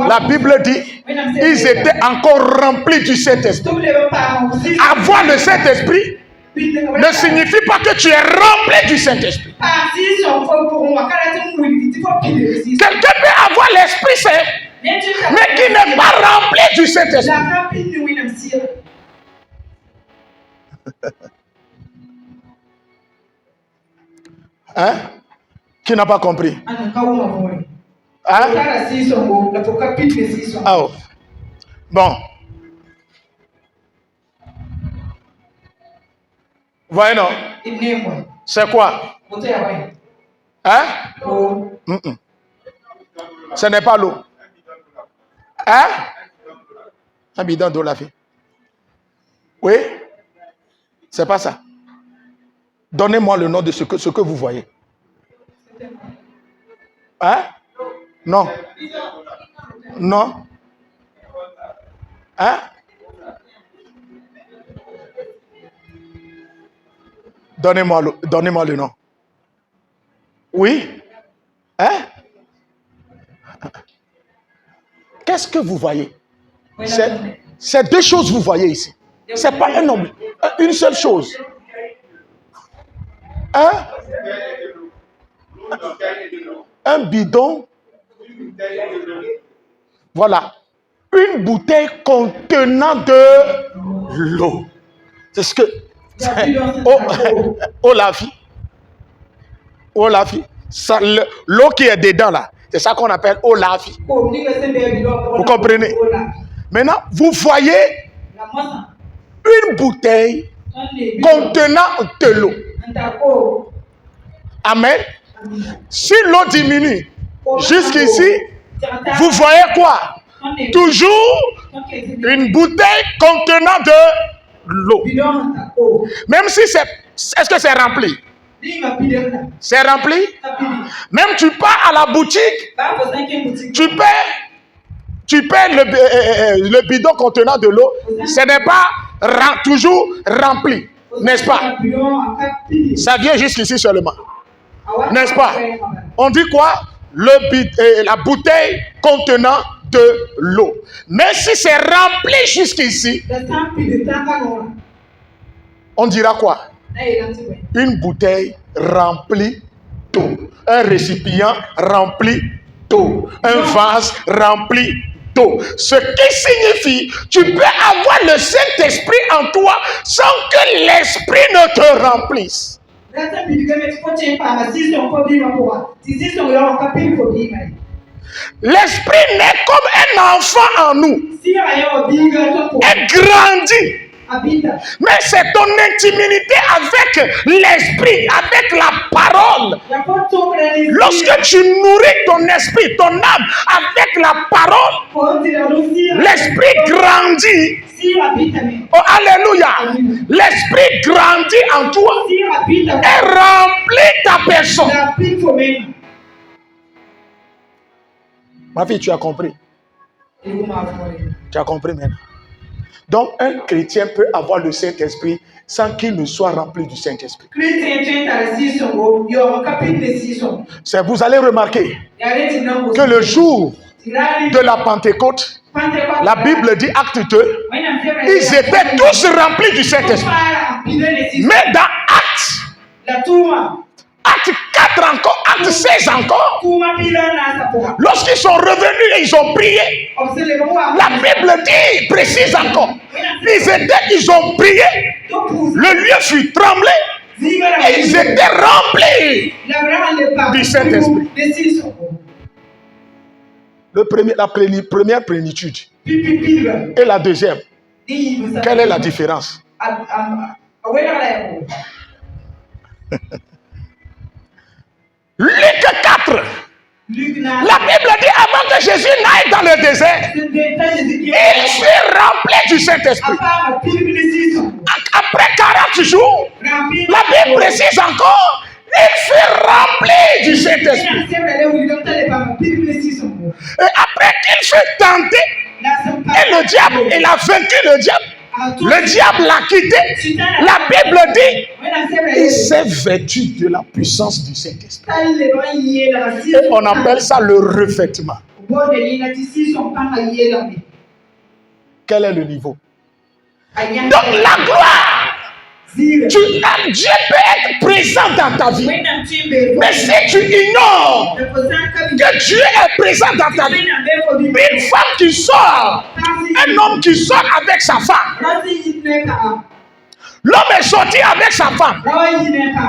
la Bible dit, ils étaient encore remplis du Saint-Esprit. Avoir le Saint-Esprit ne signifie pas que tu es rempli du Saint-Esprit. Quelqu'un peut avoir l'Esprit Saint, mais qui n'est pas rempli du Saint-Esprit. Hein? Qui n'a pas compris? Hein? Oh. Bon. Voyez non? C'est quoi? Hein? Ce n'est pas l'eau. Hein? Un bidon d'eau la vie. Oui? C'est pas ça. Donnez-moi le nom de ce que vous voyez. Hein? Non. Non. Hein? Donnez-moi le nom. Oui? Hein? Qu'est-ce que vous voyez? C'est deux choses que vous voyez ici. C'est pas un homme, une seule chose. Hein? Un bidon. Voilà. Une bouteille contenant de l'eau. C'est ce que... Oh la vie. Oh la vie. L'eau qui est dedans là. C'est ça qu'on appelle eau la vie. Vous comprenez? Maintenant, vous voyez une bouteille contenant de l'eau. Amen. Si l'eau diminue jusqu'ici, vous voyez quoi? Toujours une bouteille contenant de l'eau. Même si c'est... Est-ce que c'est rempli? C'est rempli? Même tu pars à la boutique, tu paies le bidon contenant de l'eau, ce n'est pas toujours rempli, n'est-ce pas? Ça vient jusqu'ici seulement, n'est-ce pas? On dit quoi? La bouteille contenant de l'eau. Mais si c'est rempli jusqu'ici, on dira quoi? Une bouteille remplie d'eau. Un récipient rempli d'eau. Un vase rempli d'eau. Ce qui signifie, tu peux avoir le Saint-Esprit en toi sans que l'Esprit ne te remplisse. L'Esprit naît comme un enfant en nous. Elle grandit. Mais c'est ton intimité avec l'esprit, avec la parole. Lorsque tu nourris ton esprit, ton âme avec la parole, l'esprit grandit. Oh, alléluia. L'esprit grandit en toi et remplit ta personne. Ma fille, tu as compris? Tu as compris maintenant? Donc, un chrétien peut avoir le Saint-Esprit sans qu'il ne soit rempli du Saint-Esprit. Vous allez remarquer que le jour de la Pentecôte, la Bible dit, acte 2, ils étaient tous remplis du Saint-Esprit. Mais dans Acte 4 encore, Acte 16 encore, lorsqu'ils sont revenus et ils ont prié, la Bible dit, précise encore, ils ont prié, le lieu fut tremblé, et ils étaient remplis du Saint-Esprit. La première plénitude et la deuxième, quelle est la différence? Luc 4. La Bible dit avant que Jésus n'aille dans le désert, il fut rempli du Saint-Esprit. Après 40 jours, la Bible précise encore, il fut rempli du Saint-Esprit. Et après qu'il fut tenté, et le diable, il a vaincu le diable. Le diable l'a quitté. La Bible dit, il s'est vêtu de la puissance du Saint-Esprit. Et on appelle ça le revêtement. Quel est le niveau? Donc la gloire. Dieu peut être présent dans ta vie. Mais si tu ignores que Dieu est présent dans ta vie, une femme qui sort, un homme qui sort avec sa femme, l'homme est sorti avec sa femme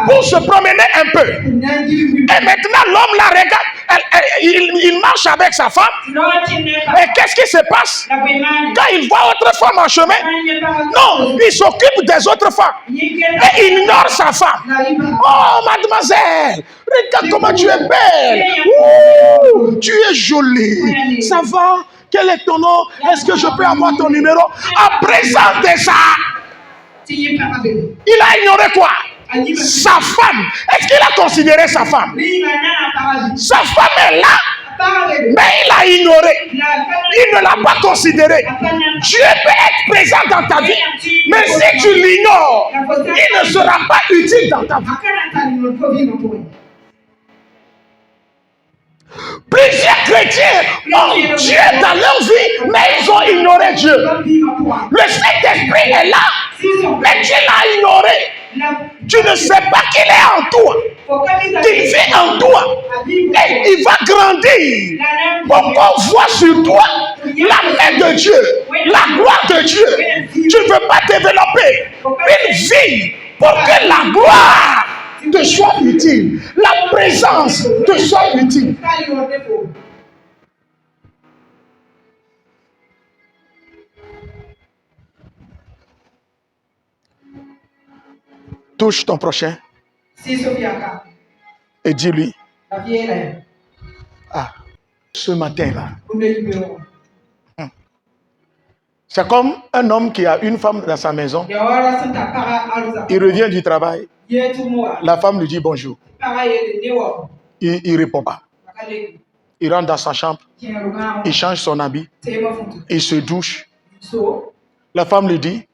pour se promener un peu. Et maintenant l'homme la regarde, il marche avec sa femme. Et qu'est-ce qui se passe? Quand il voit autre femme en chemin, non, il s'occupe des autres femmes. Et il ignore sa femme. Oh mademoiselle, regarde comment tu es belle. Ouh, tu es jolie. Ça va? Quel est ton nom? Est-ce que je peux avoir ton numéro? À présent de ça, il a ignoré quoi? Sa femme. Est-ce qu'il a considéré sa femme? Sa femme est là, mais il l'a ignoré. Il ne l'a pas considéré. Dieu peut être présent dans ta vie, mais si tu l'ignores, il ne sera pas utile dans ta vie. Plusieurs chrétiens ont Dieu dans leur vie, mais ils ont ignoré Dieu. Le Saint-Esprit est là, mais Dieu l'a ignoré. Tu ne sais pas qu'il est en toi, qu'il vit en toi, et il va grandir pour qu'on voit sur toi la main de Dieu, la gloire de Dieu. Tu ne veux pas développer une vie pour que la gloire te soit utile, la présence te soit utile. Touche ton prochain et dis-lui, ah, ce matin-là, c'est comme un homme qui a une femme dans sa maison. Il revient du travail. La femme lui dit bonjour. Il ne répond pas. Il rentre dans sa chambre. Il change son habit. Il se douche. La femme lui dit,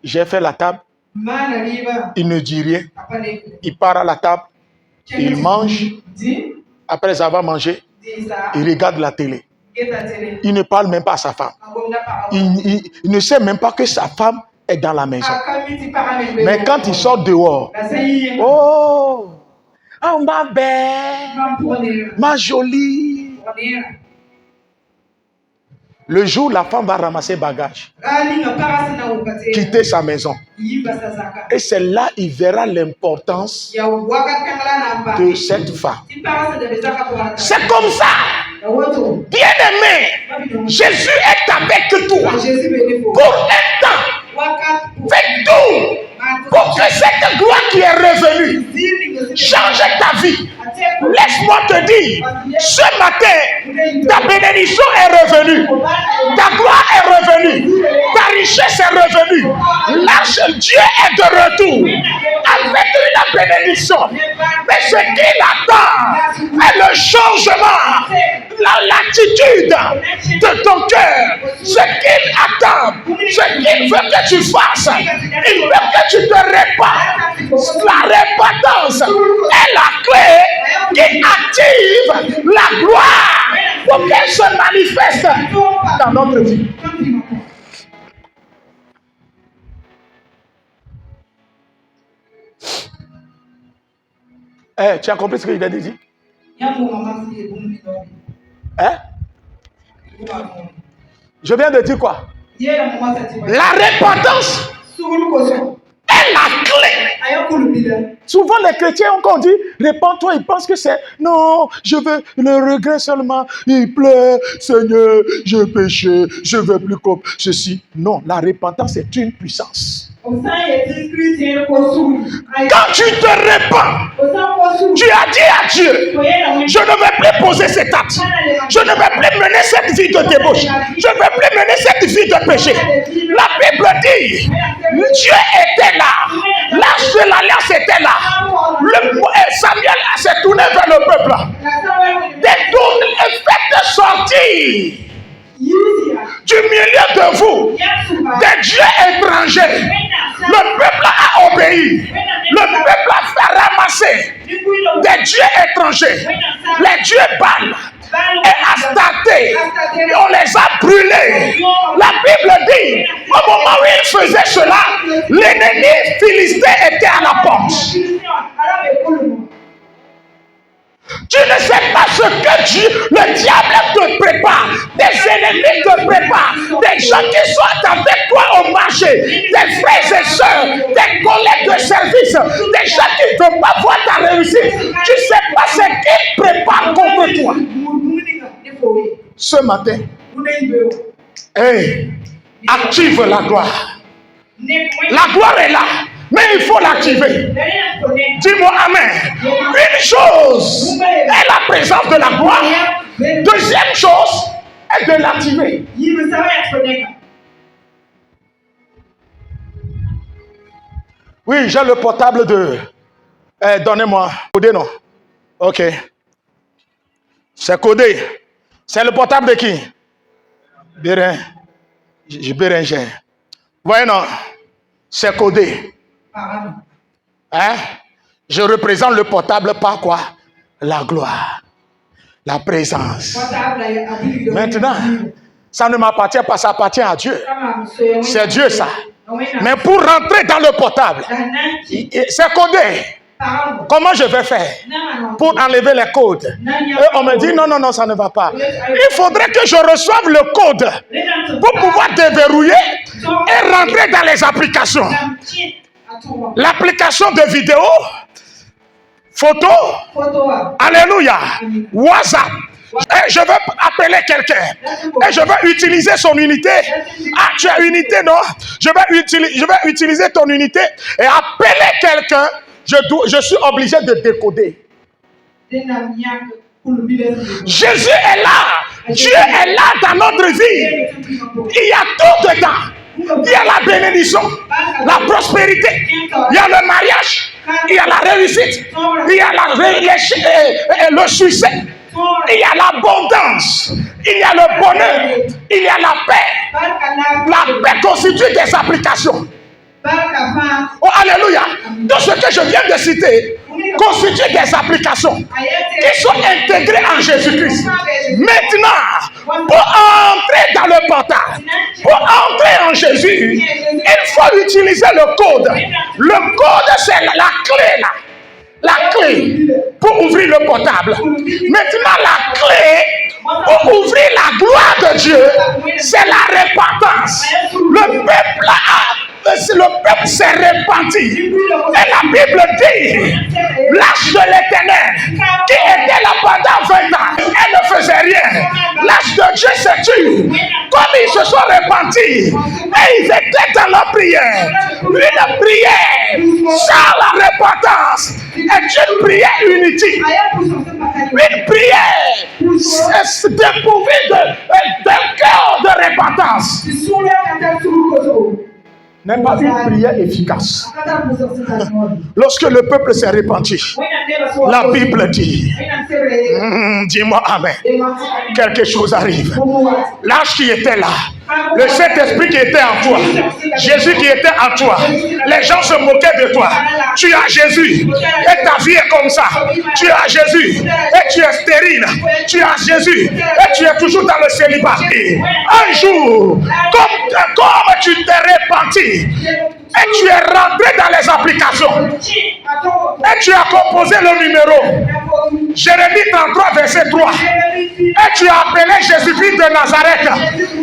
j'ai fait la table. Il ne dit rien. Il part à la table. Il mange. Après avoir mangé, il regarde la télé. Il ne parle même pas à sa femme. Il ne sait même pas que sa femme est dans la maison. Mais quand il sort dehors, oh, oh ma belle, ma jolie. Le jour où la femme va ramasser bagages, quitter sa maison, et c'est là qu'il verra l'importance de cette femme. C'est comme ça. Bien-aimé, Jésus est avec toi pour un temps. Fais tout pour que cette gloire qui est revenue change ta vie. Laisse-moi te dire, ce matin, ta bénédiction est revenue, ta gloire est revenue, ta richesse est revenue. L'arche Dieu est de retour avec la bénédiction. Mais ce qu'il attend est le changement l'attitude de ton cœur, ce qu'il attend, ce qu'il veut que tu fasses. Il veut que tu te répands. La repentance est la clé qui active la gloire pour qu'elle se manifeste dans notre vie. Tu as compris ce que je viens de dire? Hein? Je viens de dire quoi? La repentance est la clé. Souvent les chrétiens, quand on dit répands-toi, ils pensent que c'est non, je veux le regret seulement. Il pleure, Seigneur, j'ai péché, je ne veux plus comme ceci. Non, la repentance est une puissance. Quand tu te répands, tu as dit à Dieu, je ne vais plus poser cet acte, je ne vais plus mener cette vie de débauche, je ne vais plus mener cette vie de péché. La Bible dit, Dieu était là, l'âge de l'alliance était là. Samuel s'est tourné vers le peuple. Détourne et faites sortir du milieu de vous des dieux étrangers. Le peuple a obéi. Le peuple a fait ramasser des dieux étrangers, les dieux Baal et Astarté, et on les a brûlés. La Bible dit, au moment où ils faisaient cela, l'ennemi philistin était à la porte. Tu ne sais pas ce que Dieu, le diable te prépare. Des ennemis te préparent. Des gens qui sont avec toi au marché. Des frères et sœurs. Des collègues de service. Des gens qui ne veulent pas voir ta réussite. Tu ne sais pas ce qu'ils préparent contre toi. Ce matin, hey, active la gloire. La gloire est là. Mais il faut l'activer. Dis-moi amen. Une chose est la présence de la gloire. Deuxième chose est de l'activer. Oui, j'ai le portable de... donnez-moi. Codé, non? Ok. C'est codé. C'est le portable de qui? Bérenger. Voyez, non? C'est codé. Hein? Je représente le portable par quoi? La gloire, la présence. Maintenant, ça ne m'appartient pas, ça appartient à Dieu. C'est Dieu ça. Mais pour rentrer dans le portable, c'est codé. Comment je vais faire pour enlever les codes? Et on me dit non, non, non, ça ne va pas. Il faudrait que je reçoive le code pour pouvoir déverrouiller et rentrer dans les applications. L'application de vidéo, photo, alléluia, WhatsApp. Et je veux appeler quelqu'un. Et je veux utiliser son unité. Ah, tu as unité, non? Je vais utiliser ton unité et appeler quelqu'un. Je suis obligé de décoder. Jésus est là. Dieu est là dans notre vie. Il y a tout dedans. Il y a la bénédiction, la prospérité, il y a le mariage, il y a la réussite, il y a le succès, il y a l'abondance, il y a le bonheur, il y a la paix. La paix constitue des applications. Oh, alléluia. Tout ce que je viens de citer constitue des applications qui sont intégrées en Jésus-Christ. Maintenant, pour entrer dans le portail, pour entrer en Jésus, il faut utiliser le code. Le code, c'est la clé là. La clé pour ouvrir le portable. Maintenant, la clé pour ouvrir la gloire de Dieu, c'est la repentance. Le peuple s'est repenti. Et la Bible dit, l'âge de l'Éternel, qui était là pendant 20 ans, elle ne faisait rien. L'âge de Dieu s'est tué. Comme ils se sont repentis, et ils étaient dans la prière. Une prière sans la repentance est une prière inutile. Une prière dépourvue d'un cœur de repentance n'est pas une prière efficace. Lorsque le peuple s'est répandu, la Bible dit, dis-moi amen, quelque chose arrive. L'ange qui était là, le Saint-Esprit qui était en toi, Jésus qui était en toi, les gens se moquaient de toi. Tu as Jésus et ta vie est comme ça. Tu as Jésus et tu es stérile. Tu as Jésus et tu es toujours dans le célibat. Un jour, comme tu t'es répandu et tu es rentré dans les applications et tu as composé le numéro Jérémie 33 verset 3 et tu as appelé Jésus-Christ de Nazareth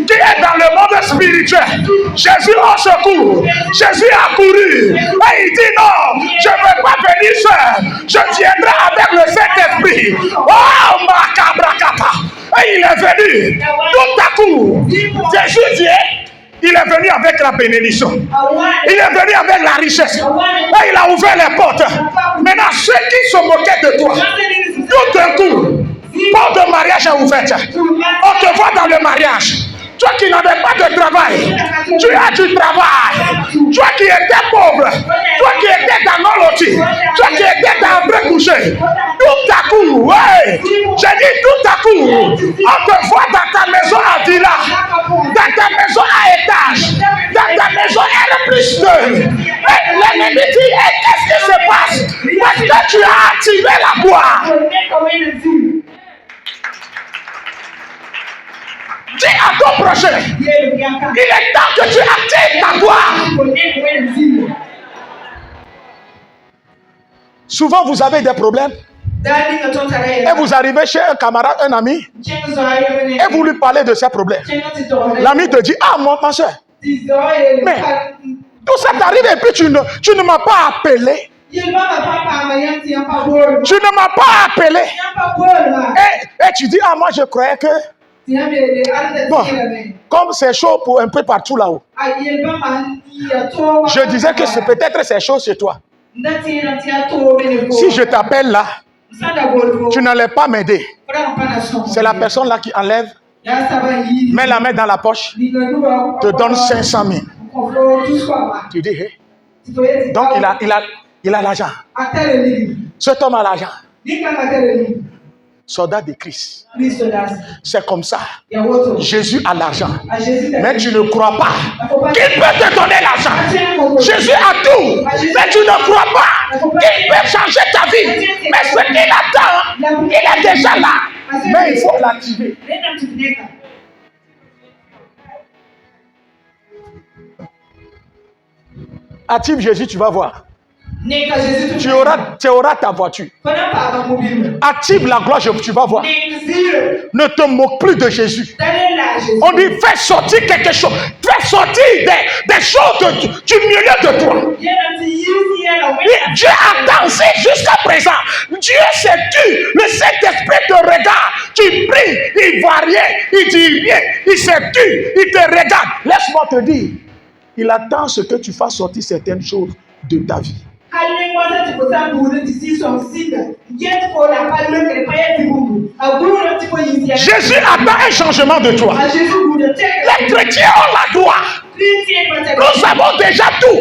qui est dans le monde spirituel. Jésus au secours. Jésus a couru et il dit non, je ne veux pas venir seul, je viendrai avec le Saint-Esprit. Oh macabrakata. Et il est venu tout à coup. Jésus vient. Il est venu avec la bénédiction. Il est venu avec la richesse. Et il a ouvert les portes. Maintenant, ceux qui se moquaient de toi, tout d'un coup, porte de mariage est ouverte. On te voit dans le mariage. Toi qui n'avais pas de travail, tu as du travail. Toi qui étais pauvre, toi qui étais dans nos lotis, toi qui étais dans le coucher, tout à coup, ouais, j'ai dit tout à coup, on te voit dans ta maison à villa, dans ta maison à étage, dans ta maison R+2. Et l'ennemi dit, qu'est-ce qui se passe? Parce que tu as activé la boîte. Dis à ton prochain, il est temps que tu actives ta voix. Souvent, vous avez des problèmes. Et vous arrivez chez un camarade, un ami, et vous lui parlez de ses problèmes. L'ami te dit, ah, ma soeur, mais tout ça t'arrive et puis tu ne m'as pas appelé. Tu ne m'as pas appelé. Et tu dis, ah, moi je croyais que... Bon, comme c'est chaud pour un peu partout là-haut, je disais que c'est peut-être c'est chaud chez toi. Si je t'appelle là, tu n'allais pas m'aider. C'est la personne là qui enlève, met la main dans la poche, te donne 500 000. Tu dis, hey. Donc il a l'argent. Cet homme a l'argent. Soldat de Christ. C'est comme ça. Jésus a l'argent. Mais tu ne crois pas qu'il peut te donner l'argent. Jésus a tout. Mais tu ne crois pas qu'il peut changer ta vie. Mais ce qu'il attend, il est déjà là. Mais il faut l'activer. Active Jésus, tu vas voir. Tu auras ta voiture. Active la gloire, tu vas voir. Ne te moque plus de Jésus. On dit fais sortir quelque chose. Fais sortir des choses du milieu de toi. Dieu a dansé jusqu'à présent. Dieu s'est tu. Le Saint-Esprit te regarde. Tu pries, il ne voit rien, il dit rien. Il s'est tu, il te regarde. Laisse-moi te dire, il attend ce que tu fasses sortir certaines choses de ta vie. Jésus attend un changement de toi. Les chrétiens ont la gloire. Nous avons déjà tout.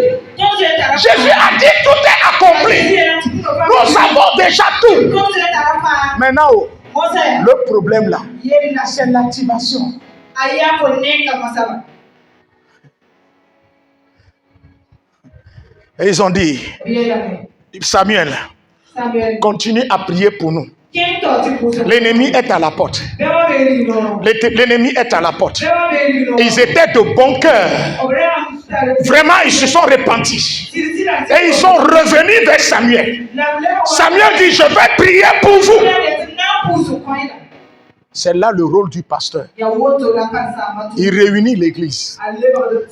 Jésus a dit tout est accompli. Nous avons déjà tout. Maintenant, le problème là, c'est l'activation. Et ils ont dit, Samuel, continue à prier pour nous. L'ennemi est à la porte. L'ennemi est à la porte. Ils étaient de bon cœur. Vraiment, ils se sont repentis. Et ils sont revenus vers Samuel. Samuel dit, je vais prier pour vous. C'est là le rôle du pasteur. Il réunit l'église.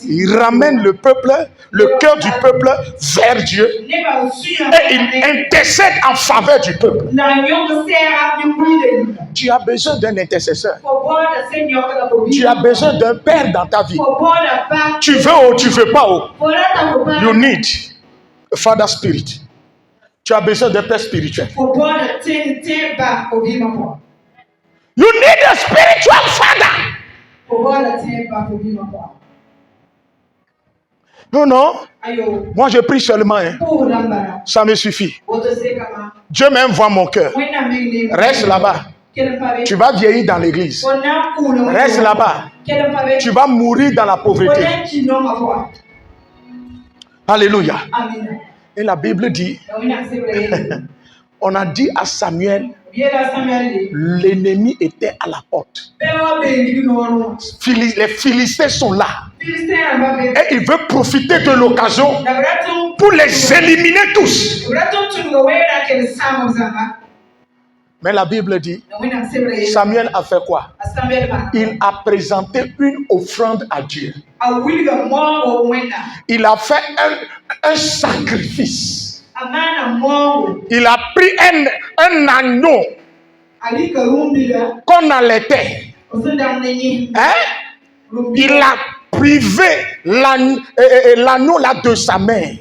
Il ramène le peuple, le cœur du peuple vers Dieu. Et il intercède en faveur du peuple. Tu as besoin d'un intercesseur. Tu as besoin d'un père dans ta vie. Tu veux ou tu ne veux pas. You need a father spirit. Tu as besoin d'un père spirituel. You need a spiritual father. Non, non. Moi, je prie seulement. Hein. Ça me suffit. Dieu même voit mon cœur. Reste là-bas. Tu vas vieillir dans l'église. Reste là-bas. Tu vas mourir dans la pauvreté. Alléluia. Et la Bible dit, on a dit à Samuel, l'ennemi était à la porte. Les Philistins sont là. Et il veut profiter de l'occasion pour les éliminer tous. Mais la Bible dit, Samuel a fait quoi? Il a présenté une offrande à Dieu. Il a fait un sacrifice. Il a pris un agneau qu'on allaitait. Hein? Il a privé l'agneau là de sa mère.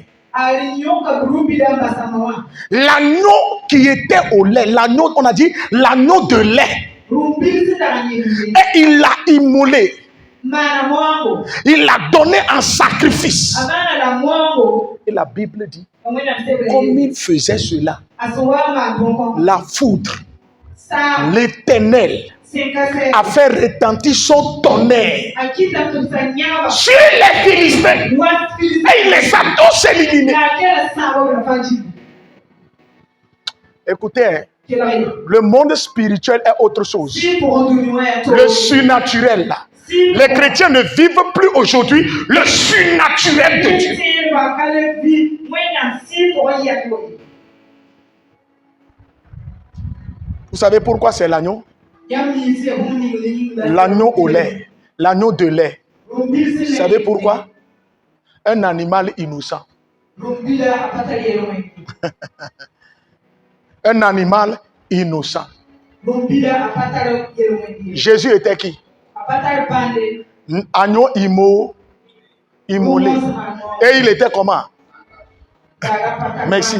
L'agneau qui était au lait, l'agneau, on a dit l'agneau de lait. Et il l'a immolé. Il l'a donné en sacrifice. Et la Bible dit, comme il faisait cela, la foudre, l'Éternel a fait retentir son tonnerre sur les Philistins. Et il les a tous éliminés. Écoutez, le monde spirituel est autre chose. Le surnaturel là. Les chrétiens ne vivent plus aujourd'hui le surnaturel de Dieu. Vous savez pourquoi c'est l'agneau? L'agneau au lait, l'agneau de lait. Vous savez pourquoi? Un animal innocent. Un animal innocent. Jésus était qui? Agneau immolé. Et il était comment? Merci.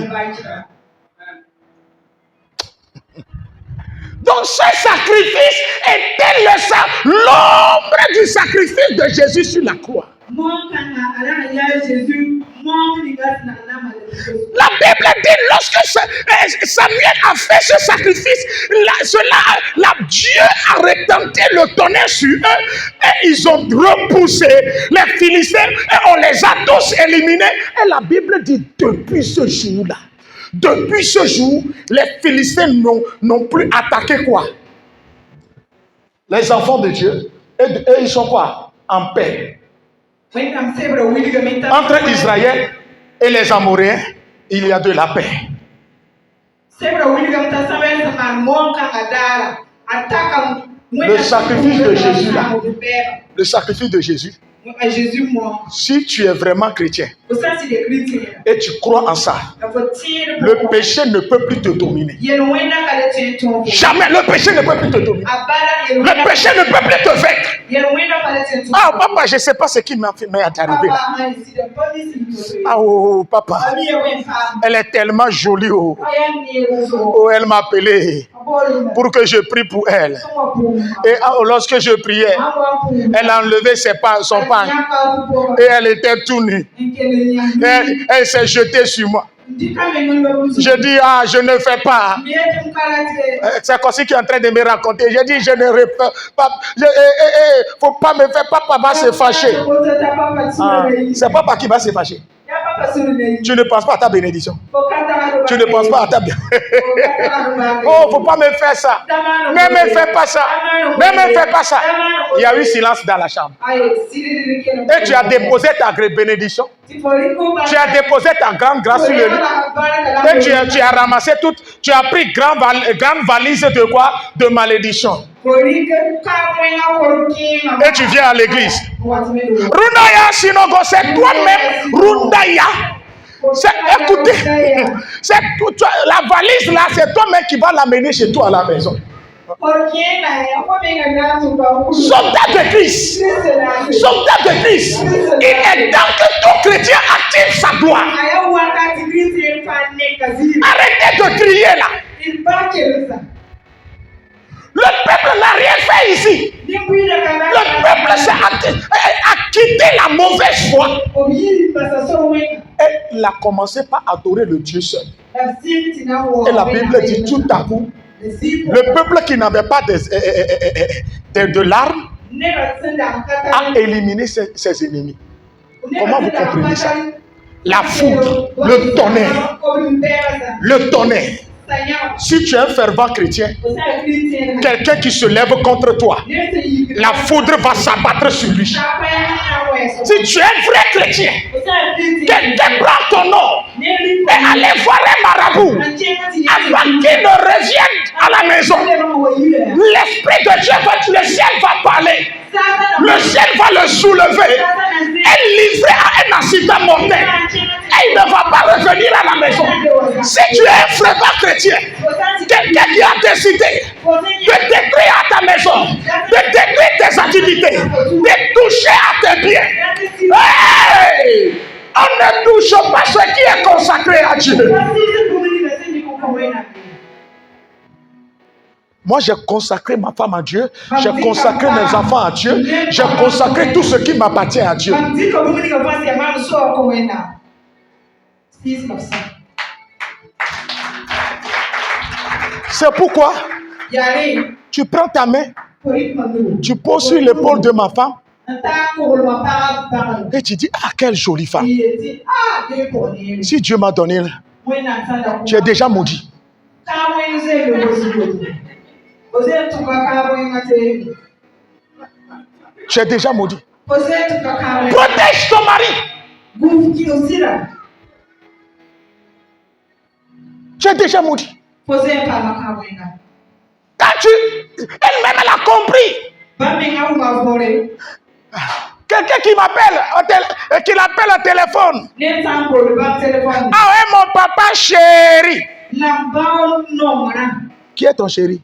Donc ce sacrifice était l'ombre du sacrifice de Jésus sur la croix. La Bible dit, lorsque Samuel a fait ce sacrifice, Dieu a retenti le tonnerre sur eux et ils ont repoussé les Philistins et on les a tous éliminés. Et la Bible dit, depuis ce jour-là, depuis ce jour, les Philistins n'ont plus attaqué quoi? Les enfants de Dieu. Et ils sont quoi? En paix. Entre Israël et les Amoréens, il y a de la paix. Le sacrifice de Jésus là. Le sacrifice de Jésus. Si tu es vraiment chrétien et tu crois en ça, le péché ne peut plus te dominer. Jamais le péché ne peut plus te dominer. Le péché ne peut plus te vaincre. Ah papa, je ne sais pas ce qui m'est arrivé là. Ah oh papa, elle est tellement jolie. Oh, elle m'a appelé pour que je prie pour elle. Et lorsque je priais, elle a enlevé son pain et elle était tout nue. Elle s'est jetée sur moi. Je dis, ah, je ne fais pas. C'est Kossi qui est en train de me raconter. Je dis, je ne fais pas. Faut pas me faire. Papa va se fâcher. Ah, c'est papa qui va se fâcher. Tu ne penses pas à ta bénédiction. Tu ne penses pas à ta bénédiction. Oh, faut pas me faire ça. Ne me fais pas ça. Ne me fais pas ça. Il y a eu silence dans la chambre. Et tu as déposé ta bénédiction. Tu as déposé ta grande grâce sur le lit. Et tu as ramassé tout. Tu as pris grande valise de quoi? De malédiction. Et tu viens à l'église. Rundaya Sinogo, c'est toi-même. Rundaya. Écoutez, la valise là, c'est toi-même qui vas l'amener chez toi à la maison. Soldat de Christ. Soldat de Christ. Il est temps que tout chrétien active sa gloire. Arrêtez de crier là. Le peuple n'a rien fait ici. Le peuple a quitté la mauvaise foi. Et il a commencé par adorer le Dieu seul. Et la Bible dit tout à coup, le peuple qui n'avait pas de larmes a éliminé ses ennemis. Comment vous comprenez ça? La foudre, le tonnerre. Le tonnerre. Si tu es un fervent chrétien, quelqu'un qui se lève contre toi, la foudre va s'abattre sur lui. Si tu es un vrai chrétien, quelqu'un prend ton nom et allez voir un marabout avant qu'il ne revienne à la maison. L'Esprit de Dieu, le ciel va parler. Le ciel va le soulever et livrer à un accident mortel. Et il ne va pas revenir à la maison. Si tu es un fervent chrétien, quelqu'un qui a décidé de détruire à ta maison, de détruire tes activités, de toucher à tes biens, hey! On ne touche pas ce qui est consacré à Dieu. Moi, j'ai consacré ma femme à Dieu, j'ai consacré mes enfants à Dieu, j'ai consacré tout ce qui m'appartient à Dieu. C'est pourquoi tu prends ta main, tu poses sur l'épaule de ma femme et tu dis, ah, quelle jolie femme. Si Dieu m'a donné, tu es déjà maudit. Tu es déjà maudit. Protège ton mari. Tu es déjà maudit. Quand elle-même elle a compris. Quelqu'un qui m'appelle, qui l'appelle au téléphone. Ah ouais, mon papa chéri. Qui est ton chéri?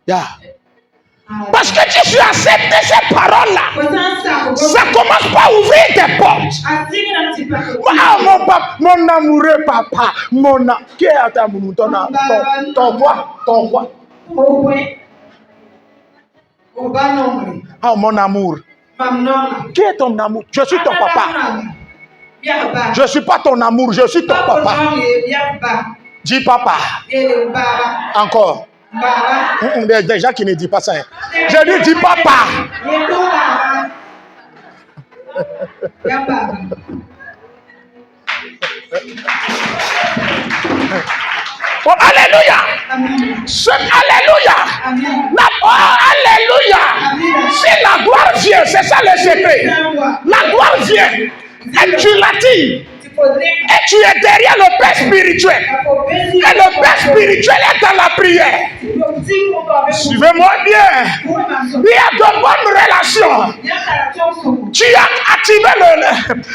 Yeah. Parce que tu suis accepté ces paroles-là. Ça commence par ouvrir tes portes. Ah, mon papa, mon amoureux papa, qui est à ta maman? Ton quoi? Ah, mon amour. Qui est ton amour? Je suis ton papa. Je ne suis pas ton amour, je suis ton papa. Dis papa. Encore. Des gens qui ne disent pas ça. Je lui dis papa. Oh, alléluia. Alléluia. Alléluia. Si la gloire vient, c'est ça le secret. La gloire vient. Et tu l'attires. Et tu es derrière le Père spirituel. Et le Père spirituel est dans la prière. Suivez-moi bien. Il y a de bonnes relations. Tu as activé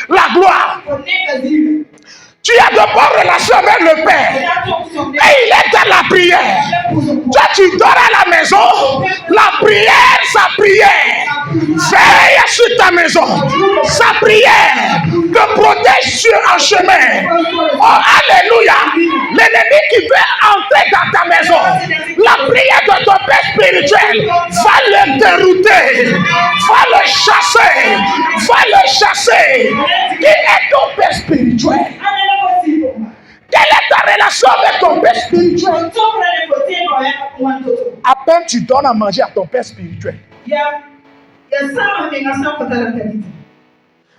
la gloire. Tu as de bonnes relations avec le Père. Et il est dans la prière. Toi, tu dors à la maison. La prière, sa prière. Veille sur ta maison. Sa prière te protège en chemin. Oh, alléluia. L'ennemi qui veut entrer dans ta maison, la prière de ton Père spirituel va le dérouter. Va le chasser. Va le chasser. Qui est ton Père spirituel? Quelle est ta relation avec ton Père spirituel? À peine tu donnes à manger à ton Père spirituel.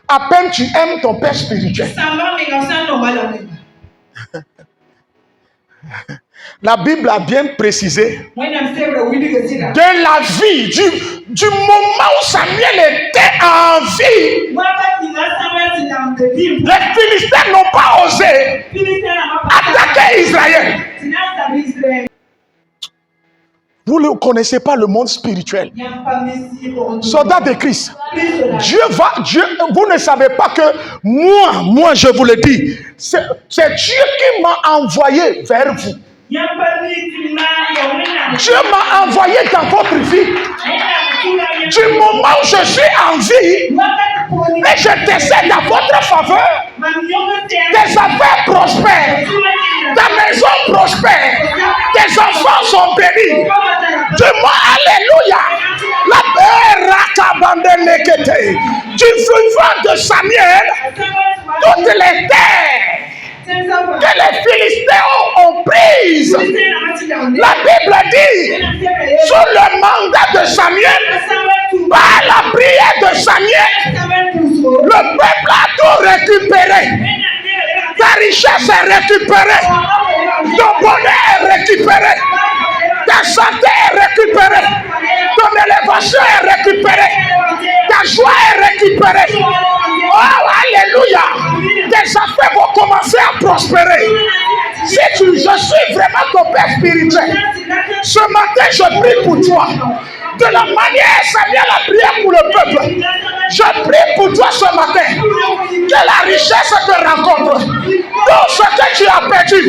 À peine tu aimes ton Père spirituel. La Bible a bien précisé de la vie, du moment où Samuel était en vie, les Philistins n'ont pas osé attaquer Israël. Vous ne connaissez pas le monde spirituel. Soldat de Christ. Dieu, vous ne savez pas que moi je vous le dis, c'est Dieu qui m'a envoyé vers vous. Dieu m'a envoyé dans votre vie. Du moment où je suis en vie et je décède à votre faveur, tes affaires prospèrent, ta maison prospère, tes enfants sont bénis. Dis-moi alléluia. Du vivant de Samuel, toutes les terres que les Philistins ont prises. La Bible dit, sous le mandat de Samuel, par la prière de Samuel, le peuple a tout récupéré. Ta richesse est récupérée. Ton bonheur est récupéré. Ta santé est récupérée. Ton élévation est récupérée. Ta joie est récupérée. Oh, alléluia. Tes affaires vont commencer à prospérer. Si je suis vraiment ton père spirituel, ce matin je prie pour toi. De la manière Samuel a prié pour le peuple, je prie pour toi ce matin. Que la richesse te rencontre. Tout ce que tu as perdu,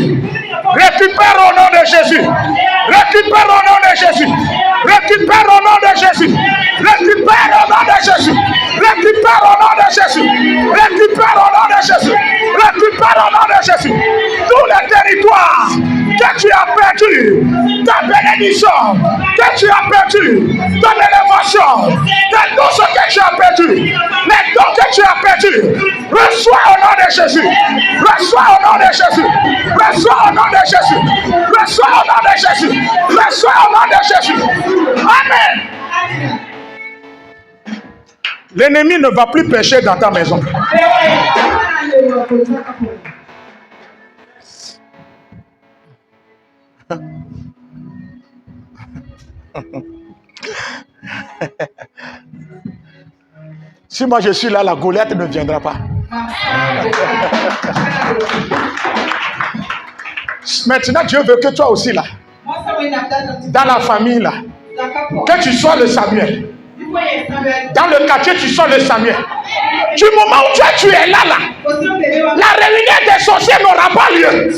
récupère au nom de Jésus. Récupère au nom de Jésus. Récupère au nom de Jésus. Récupère au nom de Jésus. Récupère au nom de Jésus. Récupère au nom de Jésus. Récupère au nom de Jésus. Tous les territoires que tu as perdu, ta bénédiction que tu as perdu, ton élévation, tout ce que tu as perdu, les dons que tu as perdu, reçois au nom de Jésus. Reçois au nom de Jésus. Reçois au nom de Jésus. Reçois au nom de Jésus. Reçois au nom de Jésus. Amen. L'ennemi ne va plus pécher dans ta maison. Si moi je suis là, la Goliath ne viendra pas. Maintenant, Dieu veut que toi aussi là, dans la famille là, que tu sois le Samuel. Dans le quartier, tu sois le Samuel. Du moment où tu es là, la réunion des sorciers n'aura pas lieu.